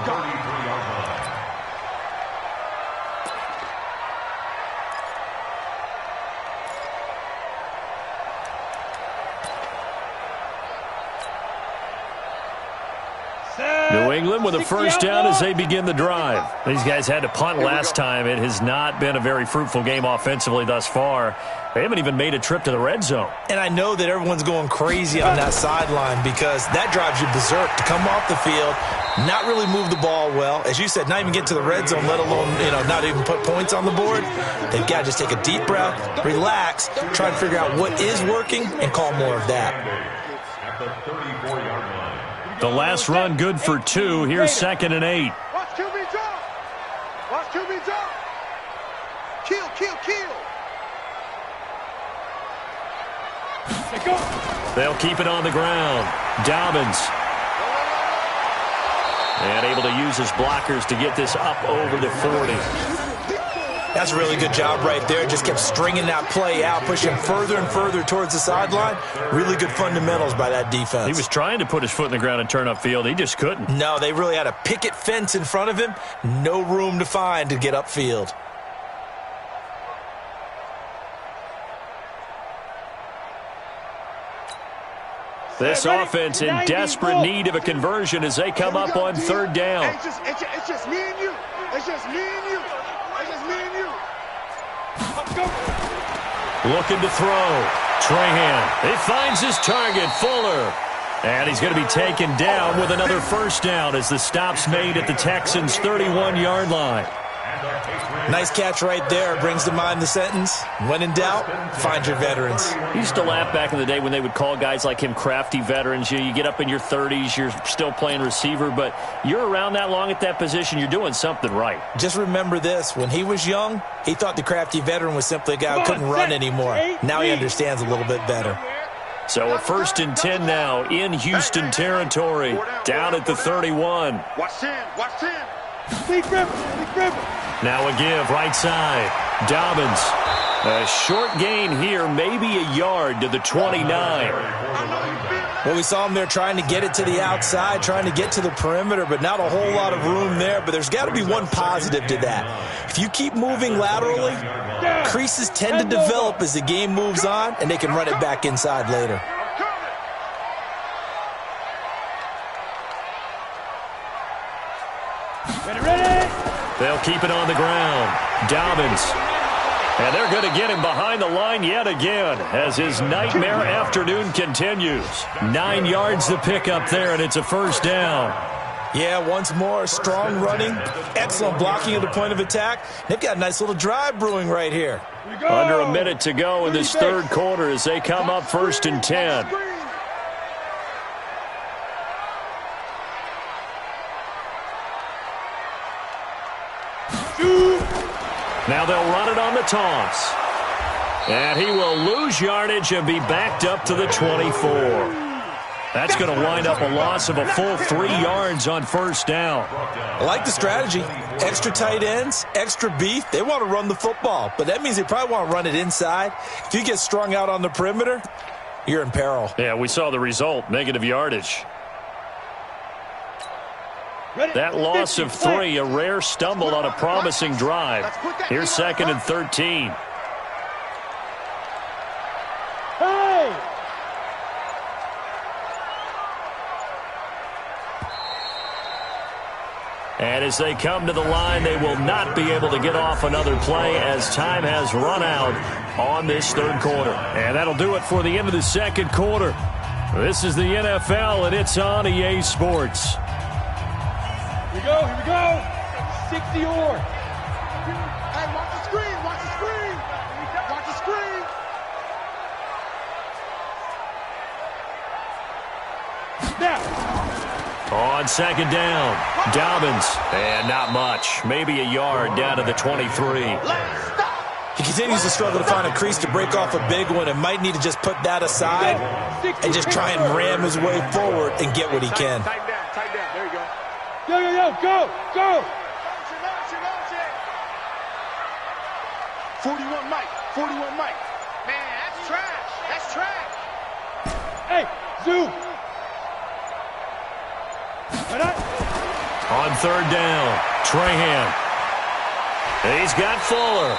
Speaker 1: New England with a first down as they begin the drive. These guys had to punt last time. It has not been a very fruitful game offensively thus far. They haven't even made a trip to the red zone.
Speaker 4: And I know that everyone's going crazy on that sideline because that drives you berserk to come off the field, not really move the ball well. As you said, not even get to the red zone, let alone, not even put points on the board. They've got to just take a deep breath, relax, try to figure out what is working, and call more of that.
Speaker 5: At the 34-yard line.
Speaker 1: The last run good for 2. Here's 2nd and 8.
Speaker 3: Watch QB drive. kill, kill.
Speaker 1: They'll keep it on the ground. Dobbins. And able to use his blockers to get this up over the 40.
Speaker 4: That's a really good job right there. Just kept stringing that play out, pushing further and further towards the sideline. Really good fundamentals by that defense.
Speaker 1: He was trying to put his foot in the ground and turn upfield. He just couldn't.
Speaker 4: No, they really had a picket fence in front of him. No room to find to get upfield.
Speaker 1: This offense in desperate need of a conversion as they come up on third down.
Speaker 3: Hey, it's just me and you. It's just me and you. It's just me and you. Let's go.
Speaker 1: Looking to throw. Trahan. He finds his target, Fuller. And he's going to be taken down with another first down as the stop's made at the Texans' 31-yard line.
Speaker 4: Nice catch right there. Brings to mind the sentence, when in doubt, find your veterans.
Speaker 1: He used to laugh back in the day when they would call guys like him crafty veterans. You get up in your 30s, you're still playing receiver, but you're around that long at that position, you're doing something right.
Speaker 4: Just remember this. When he was young, he thought the crafty veteran was simply a guy who couldn't run anymore. Now he understands a little bit better.
Speaker 1: So a 1st and 10 now in Houston territory, down at the 31.
Speaker 3: Watch 10. Watch 10.
Speaker 1: Now a give, right side. Dobbins. A short gain here, maybe a yard to the 29.
Speaker 4: Well, we saw him there trying to get it to the outside, trying to get to the perimeter, but not a whole lot of room there. But there's got to be one positive to that. If you keep moving laterally, creases tend to develop as the game moves on, and they can run it back inside later.
Speaker 1: They'll keep it on the ground. Dobbins. And they're going to get him behind the line yet again as his nightmare afternoon continues. 9 yards to pick up there, and it's a first down.
Speaker 4: Yeah, once more, strong running, excellent blocking at the point of attack. They've got a nice little drive brewing right here.
Speaker 1: Under a minute to go in this third quarter as they come up 1st and 10. Now they'll run it on the toss. And he will lose yardage and be backed up to the 24. That's going to wind up a loss of a full 3 yards on first down.
Speaker 4: I like the strategy. Extra tight ends, extra beef. They want to run the football, but that means they probably want to run it inside. If you get strung out on the perimeter, you're in peril.
Speaker 1: Yeah, we saw the result, negative yardage. That loss of 3, a rare stumble on a promising drive. Here's 2nd and 13. And as they come to the line, they will not be able to get off another play as time has run out on this third quarter. And that'll do it for the end of the second quarter. This is the NFL, and it's on EA Sports.
Speaker 2: Here we go. 60 or.
Speaker 3: Hey, watch the screen. Watch the screen. Watch the screen.
Speaker 2: Now.
Speaker 1: On second down, Dobbins. And not much. Maybe a yard down to the 23.
Speaker 4: He continues to struggle to find a crease to break off a big one and might need to just put that aside and just try and ram his way forward and get what he can.
Speaker 3: Tight down. There you go.
Speaker 2: Go.
Speaker 3: 41 Mike. Man, that's trash.
Speaker 2: Hey, Zoo.
Speaker 1: On third down, Trahan. He's got Fuller.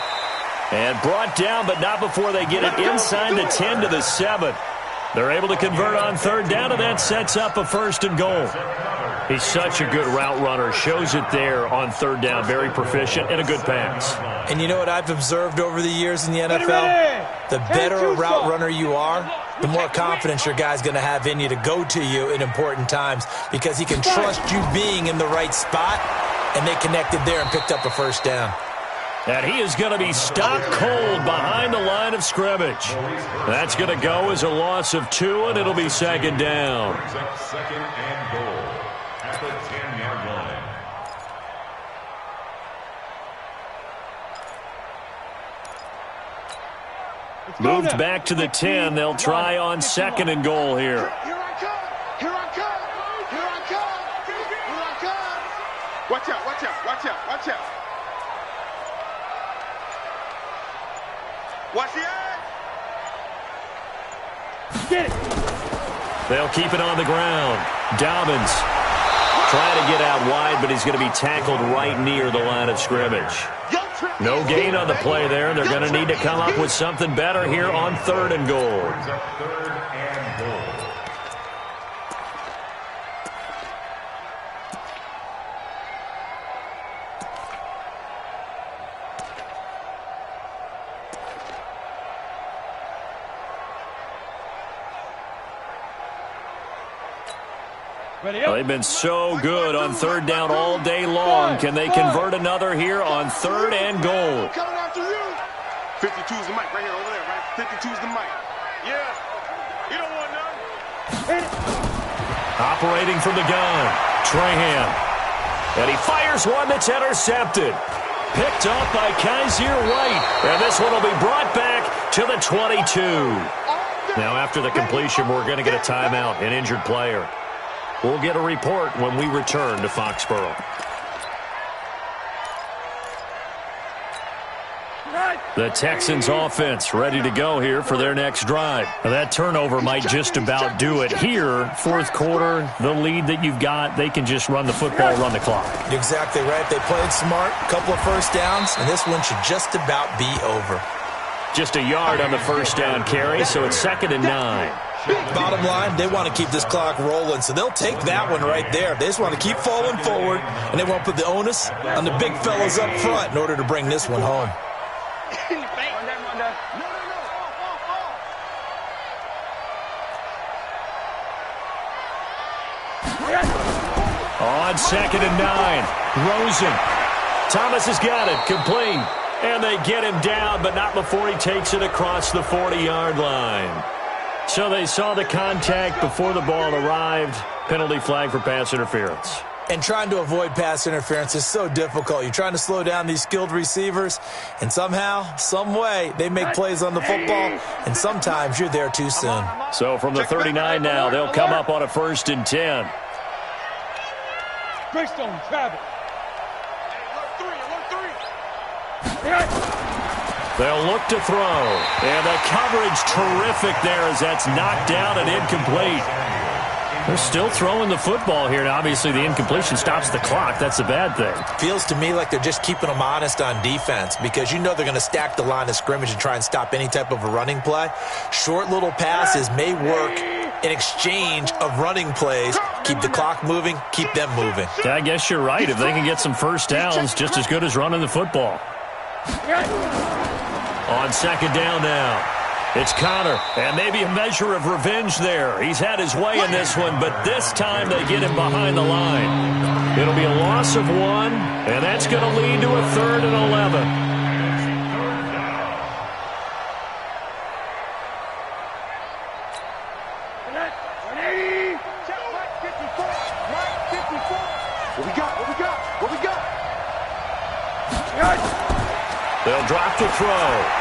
Speaker 1: And brought down, but not before they get it inside the 10 to the 7. They're able to convert on third down, and that sets up a 1st and goal. He's such a good route runner. Shows it there on third down. Very proficient and a good pass.
Speaker 4: And you know what I've observed over the years in the NFL? The better a route runner you are, the more confidence your guy's going to have in you to go to you in important times because he can trust you being in the right spot, and they connected there and picked up a first down.
Speaker 1: And he is going to be stopped cold behind the line of scrimmage. That's going to go as a loss of 2, and it'll be second down.
Speaker 5: Second and goal at the 10-yard line.
Speaker 1: Moved back to the 10. They'll try on 2nd and goal here.
Speaker 3: Here I come. Here I come. Here I come. Here I come. Watch out. Watch out. Watch out. Watch out. Watch the eye.
Speaker 2: Get it.
Speaker 1: They'll keep it on the ground. Dobbins trying to get out wide, but he's going to be tackled right near the line of scrimmage. No gain on the play there. They're going to need to come up with something better here on 3rd and goal.
Speaker 5: Third and goal.
Speaker 1: Well, they've been so good on 3rd down all day long. Can they convert another here on 3rd and goal?
Speaker 3: Coming after you. 52's the mic right here, over there, right? 52's the mic. Yeah. You don't want none.
Speaker 1: Operating from the gun, Trahan. And he fires one that's intercepted. Picked up by Kaiser White. And this one will be brought back to the 22. Now, after the completion, we're going to get a timeout, an injured player. We'll get a report when we return to Foxborough. The Texans offense ready to go here for their next drive. Now, that turnover might just about do it here. 4th quarter, the lead that you've got, they can just run the football, run the clock.
Speaker 4: Exactly right. They played smart, couple of first downs, and this one should just about be over.
Speaker 1: Just a yard on the first down carry, so it's 2nd and 9.
Speaker 4: Bottom line, they want to keep this clock rolling, so they'll take that one right there. They just want to keep falling forward, and they won't put the onus on the big fellas up front in order to bring this one home.
Speaker 1: On 2nd and 9, Rosen. Thomas has got it, complete. And they get him down, but not before he takes it across the 40-yard line. So they saw the contact before the ball arrived. Penalty flag for pass interference.
Speaker 4: And trying to avoid pass interference is so difficult. You're trying to slow down these skilled receivers, and somehow, some way, they make plays on the football, and sometimes you're there too soon.
Speaker 1: So from the 39 now, they'll come up on a 1st and 10.
Speaker 2: Greystone, travel.
Speaker 1: They'll look to throw. And the coverage terrific there as that's knocked down and incomplete. They're still throwing the football here. Now, obviously, the incompletion stops the clock. That's a bad thing.
Speaker 4: Feels to me like they're just keeping them honest on defense because you know they're going to stack the line of scrimmage and try and stop any type of a running play. Short little passes may work in exchange of running plays. Keep the clock moving, keep them moving.
Speaker 1: Yeah, I guess you're right. If they can get some first downs, just as good as running the football. On 2nd down now, it's Connor, and maybe a measure of revenge there. He's had his way in this one, but this time they get him behind the line. It'll be a loss of 1, and that's going to lead to a 3rd and 11.
Speaker 3: What we got? What we got? What we got?
Speaker 1: They'll drop the throw.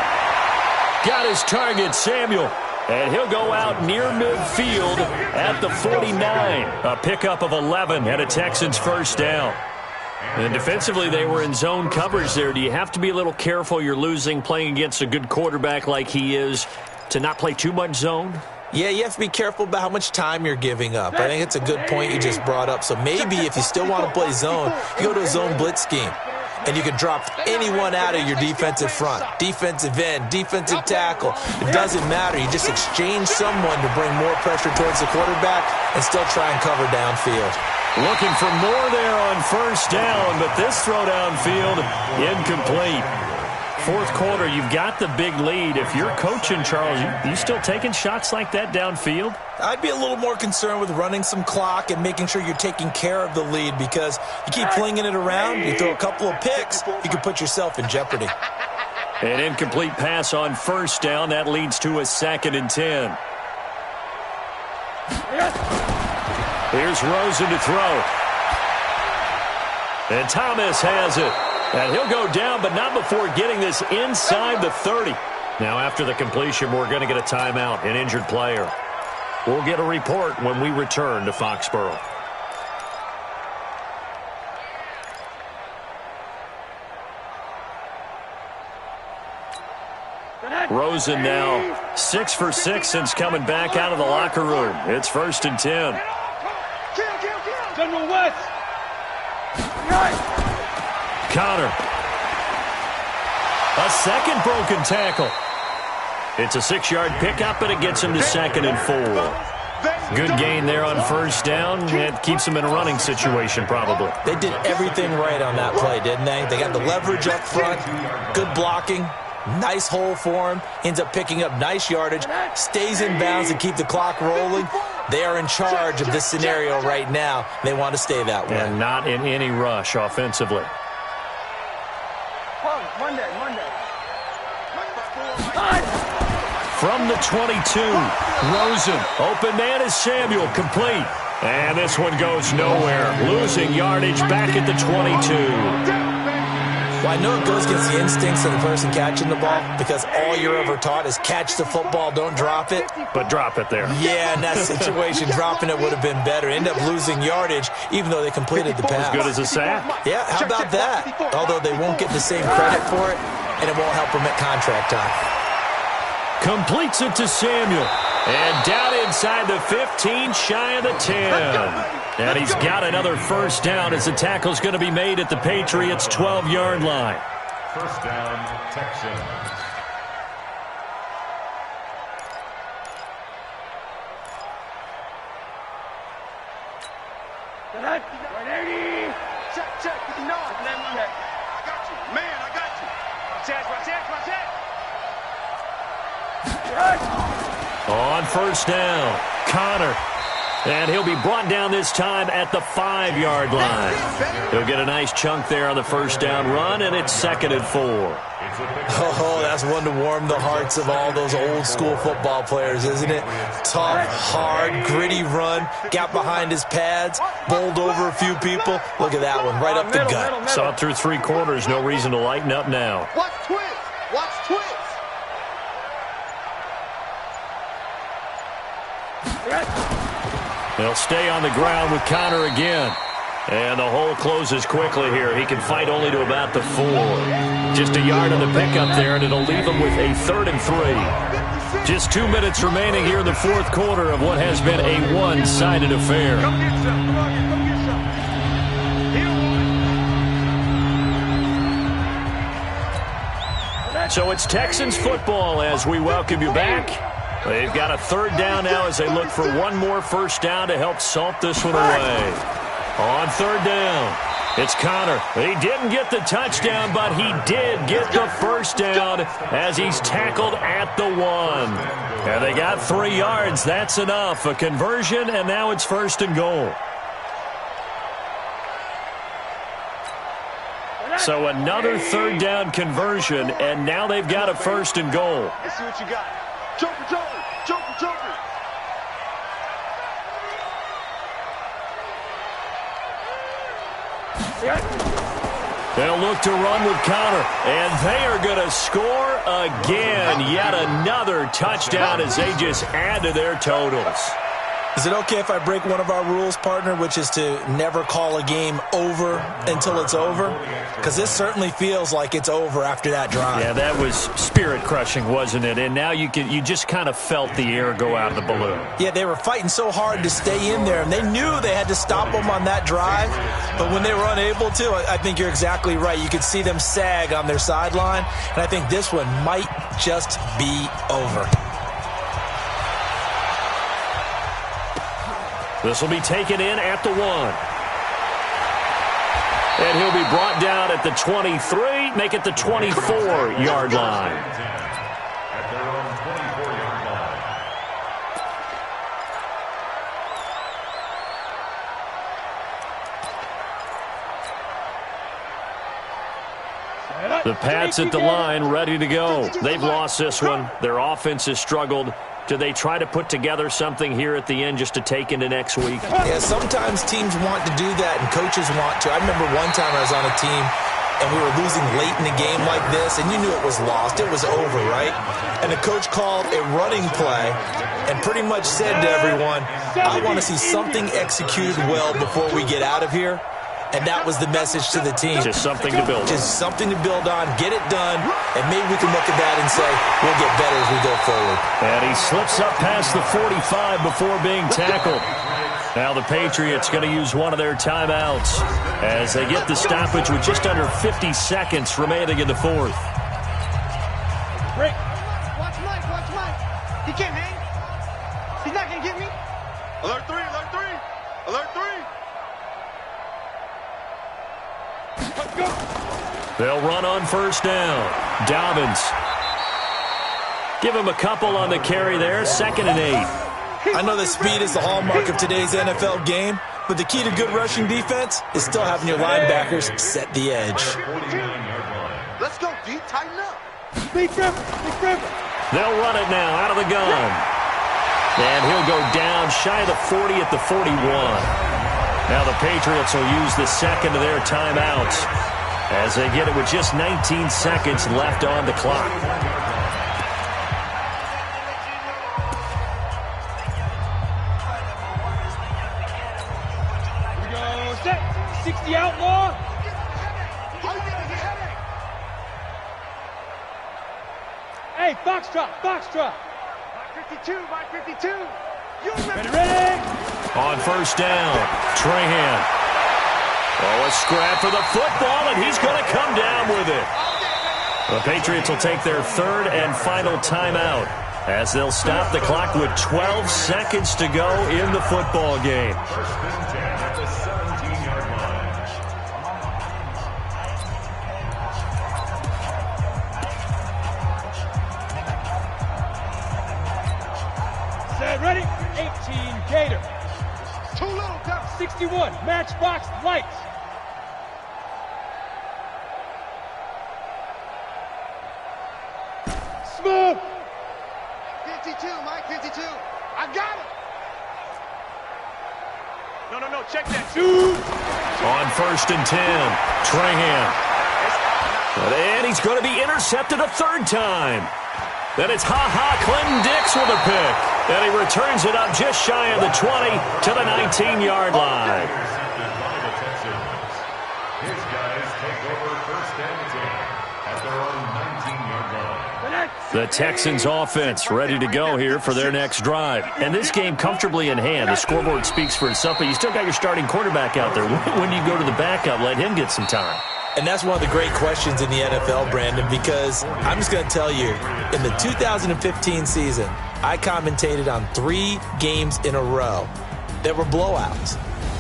Speaker 1: Got his target, Samuel. And he'll go out near midfield at the 49. A pickup of 11 and a Texans first down. And defensively, they were in zone coverage there. Do you have to be a little careful? You're losing, playing against a good quarterback like he is, to not play too much zone?
Speaker 4: Yeah, you have to be careful about how much time you're giving up. I think it's a good point you just brought up. So maybe if you still want to play zone, you go to a zone blitz scheme. And you can drop anyone out of your defensive front. Defensive end, defensive tackle. It doesn't matter. You just exchange someone to bring more pressure towards the quarterback and still try and cover downfield.
Speaker 1: Looking for more there on first down, but this throw downfield incomplete. 4th quarter, you've got the big lead. If you're coaching, Charles, you still taking shots like that downfield?
Speaker 4: I'd be a little more concerned with running some clock and making sure you're taking care of the lead because you keep flinging it around, you throw a couple of picks, you can put yourself in jeopardy.
Speaker 1: An incomplete pass on first down. That leads to a 2nd and 10. Here's Rosen to throw. And Thomas has it. And he'll go down, but not before getting this inside the 30. Now, after the completion, we're going to get a timeout, an injured player. We'll get a report when we return to Foxborough. Rosen now 6 for 6 since coming back out of the locker room. It's 1st and 10. Connor. A second broken tackle. It's a 6-yard pickup, and it gets him to 2nd and 4. Good gain there on 1st down. It keeps him in a running situation, probably.
Speaker 4: They did everything right on that play, didn't they? They got the leverage up front, good blocking, nice hole for him, ends up picking up nice yardage, stays in bounds to keep the clock rolling. They are in charge of this scenario right now. They want to stay that way.
Speaker 1: And not in any rush offensively.
Speaker 3: Monday.
Speaker 1: From the 22, Rosen. Open man is Samuel, complete. And this one goes nowhere. Losing yardage back at the 22.
Speaker 4: Well, I know it goes against the instincts of the person catching the ball because all you're ever taught is catch the football, don't drop it.
Speaker 1: But drop it there.
Speaker 4: Yeah, in that situation, dropping it would have been better. End up losing yardage even though they completed the pass.
Speaker 1: As good as a sack.
Speaker 4: Yeah, how about that? Although they won't get the same credit for it, and it won't help them at contract time.
Speaker 1: Completes it to Samuel. And down inside the 15, shy of the 10. And he's got another 1st down as the tackle's going to be made at the Patriots' 12-yard line.
Speaker 5: 1st down, Texans.
Speaker 3: Check. No. I got you. Man, I got you.
Speaker 1: On 1st down, Connor. And he'll be brought down this time at the 5-yard line. He'll get a nice chunk there on the 1st down run, and it's 2nd and 4.
Speaker 4: Oh, that's one to warm the hearts of all those old-school football players, isn't it? Tough, hard, gritty run, got behind his pads, bowled over a few people. Look at that one, right up the gut.
Speaker 1: Saw it through 3 quarters, no reason to lighten up now.
Speaker 3: Watch twins.
Speaker 1: They'll stay on the ground with Connor again. And the hole closes quickly here. He can fight only to about the 4. Just a yard on the pickup there, and it'll leave him with a 3rd and 3. Just 2 minutes remaining here in the 4th quarter of what has been a one-sided affair. So it's Texans football as we welcome you back. They've got a 3rd down now as they look for one more 1st down to help salt this one away. On 3rd down, it's Connor. He didn't get the touchdown, but he did get the 1st down as he's tackled at the 1. And they got 3 yards. That's enough. A conversion, and now it's 1st and goal. So another 3rd down conversion, and now they've got a 1st and goal.
Speaker 3: Let's see what you got. Joker.
Speaker 1: They'll look to run with Connor, and they are going to score again. Yet another touchdown as they just add to their totals.
Speaker 4: Is it okay if I break one of our rules, partner, which is to never call a game over until it's over? Because this certainly feels like it's over after that drive.
Speaker 1: Yeah, that was spirit-crushing, wasn't it? And now you just kind of felt the air go out of the balloon.
Speaker 4: Yeah, they were fighting so hard to stay in there, and they knew they had to stop them on that drive. But when they were unable to, I think you're exactly right. You could see them sag on their sideline, and I think this one might just be over.
Speaker 1: This will be taken in at the 1. And he'll be brought down at the 23, make it the 24-yard line.
Speaker 5: At their own 24-yard line.
Speaker 1: The Pats at the line, ready to go. They've lost this one. Their offense has struggled. Do they try to put together something here at the end just to take into next week?
Speaker 4: Yeah, sometimes teams want to do that and coaches want to. I remember one time I was on a team and we were losing late in a game like this, and you knew it was lost, it was over, right? And the coach called a running play and pretty much said to everyone, I want to see something executed well before we get out of here. And that was the message to the team.
Speaker 1: Just something to build on.
Speaker 4: Just something to build on, get it done, and maybe we can look at that and say, we'll get better as we go forward.
Speaker 1: And he slips up past the 45 before being tackled. Now the Patriots going to use one of their timeouts as they get the stoppage with just under 50 seconds remaining in the fourth.
Speaker 3: Break. Watch Mike, watch Mike. He can't hang. He's not going to get me. Alert 3, alert 3, alert 3. Let's go.
Speaker 1: They'll run on first down. Dobbins. Give him a couple on the carry there. 2nd and 8.
Speaker 4: I know that speed is the hallmark of today's NFL game, but the key to good rushing defense is still having your linebackers set the edge.
Speaker 3: Let's go, D. Tighten up. Big Trevor, Big Trevor.
Speaker 1: They'll run it now out of the gun. And he'll go down shy of the 40 at the 41. Now the Patriots will use the second of their timeouts as they get it with just 19 seconds left on the clock.
Speaker 2: Here we go, set. 60 outlaw. Hey, Foxtrot, Foxtrot.
Speaker 3: Mike 52, Mike 52. You remember.
Speaker 2: Ready?
Speaker 1: On first down, Trahan. Oh, a scrap for the football, and he's going to come down with it. The Patriots will take their third and final timeout as they'll stop the clock with 12 seconds to go in the football game.
Speaker 5: At the 17-yard line.
Speaker 2: Set, ready? 18, Gator.
Speaker 3: Too little, Duck.
Speaker 2: 61, Matchbox Lights. Smooth.
Speaker 3: 52, Mike 52. I got it. No, check that.
Speaker 2: Shoot.
Speaker 1: On first and 10, Trahan. And he's going to be intercepted a third time. Then it's Clinton Dix with a pick. And he returns it up just shy of the 20 to the 19-yard line.
Speaker 5: Intercepted by the Texans. His guys take over first and 10 at their own 19-yard line.
Speaker 1: The Texans offense ready to go here for their next drive. And this game comfortably in hand. The scoreboard speaks for itself, but you still got your starting quarterback out there. When you go to the backup, let him get some time.
Speaker 4: And that's one of the great questions in the NFL, Brandon, because I'm just going to tell you, in the 2015 season, I commentated on 3 games in a row that were blowouts.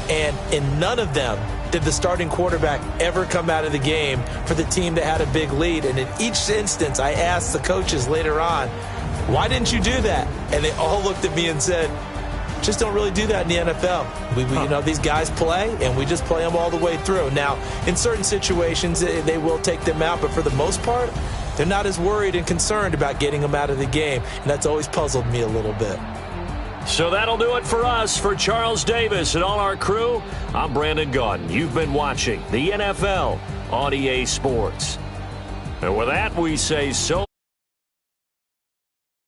Speaker 4: And in none of them did the starting quarterback ever come out of the game for the team that had a big lead. And in each instance, I asked the coaches later on, why didn't you do that? And they all looked at me and said, just don't really do that in the NFL. You know, these guys play, and we just play them all the way through. Now, in certain situations, they will take them out, but for the most part, they're not as worried and concerned about getting them out of the game, and that's always puzzled me a little bit.
Speaker 1: So that'll do it for us. For Charles Davis and all our crew, I'm Brandon Gaudin. You've been watching the NFL on EA Sports. And with that, we say so.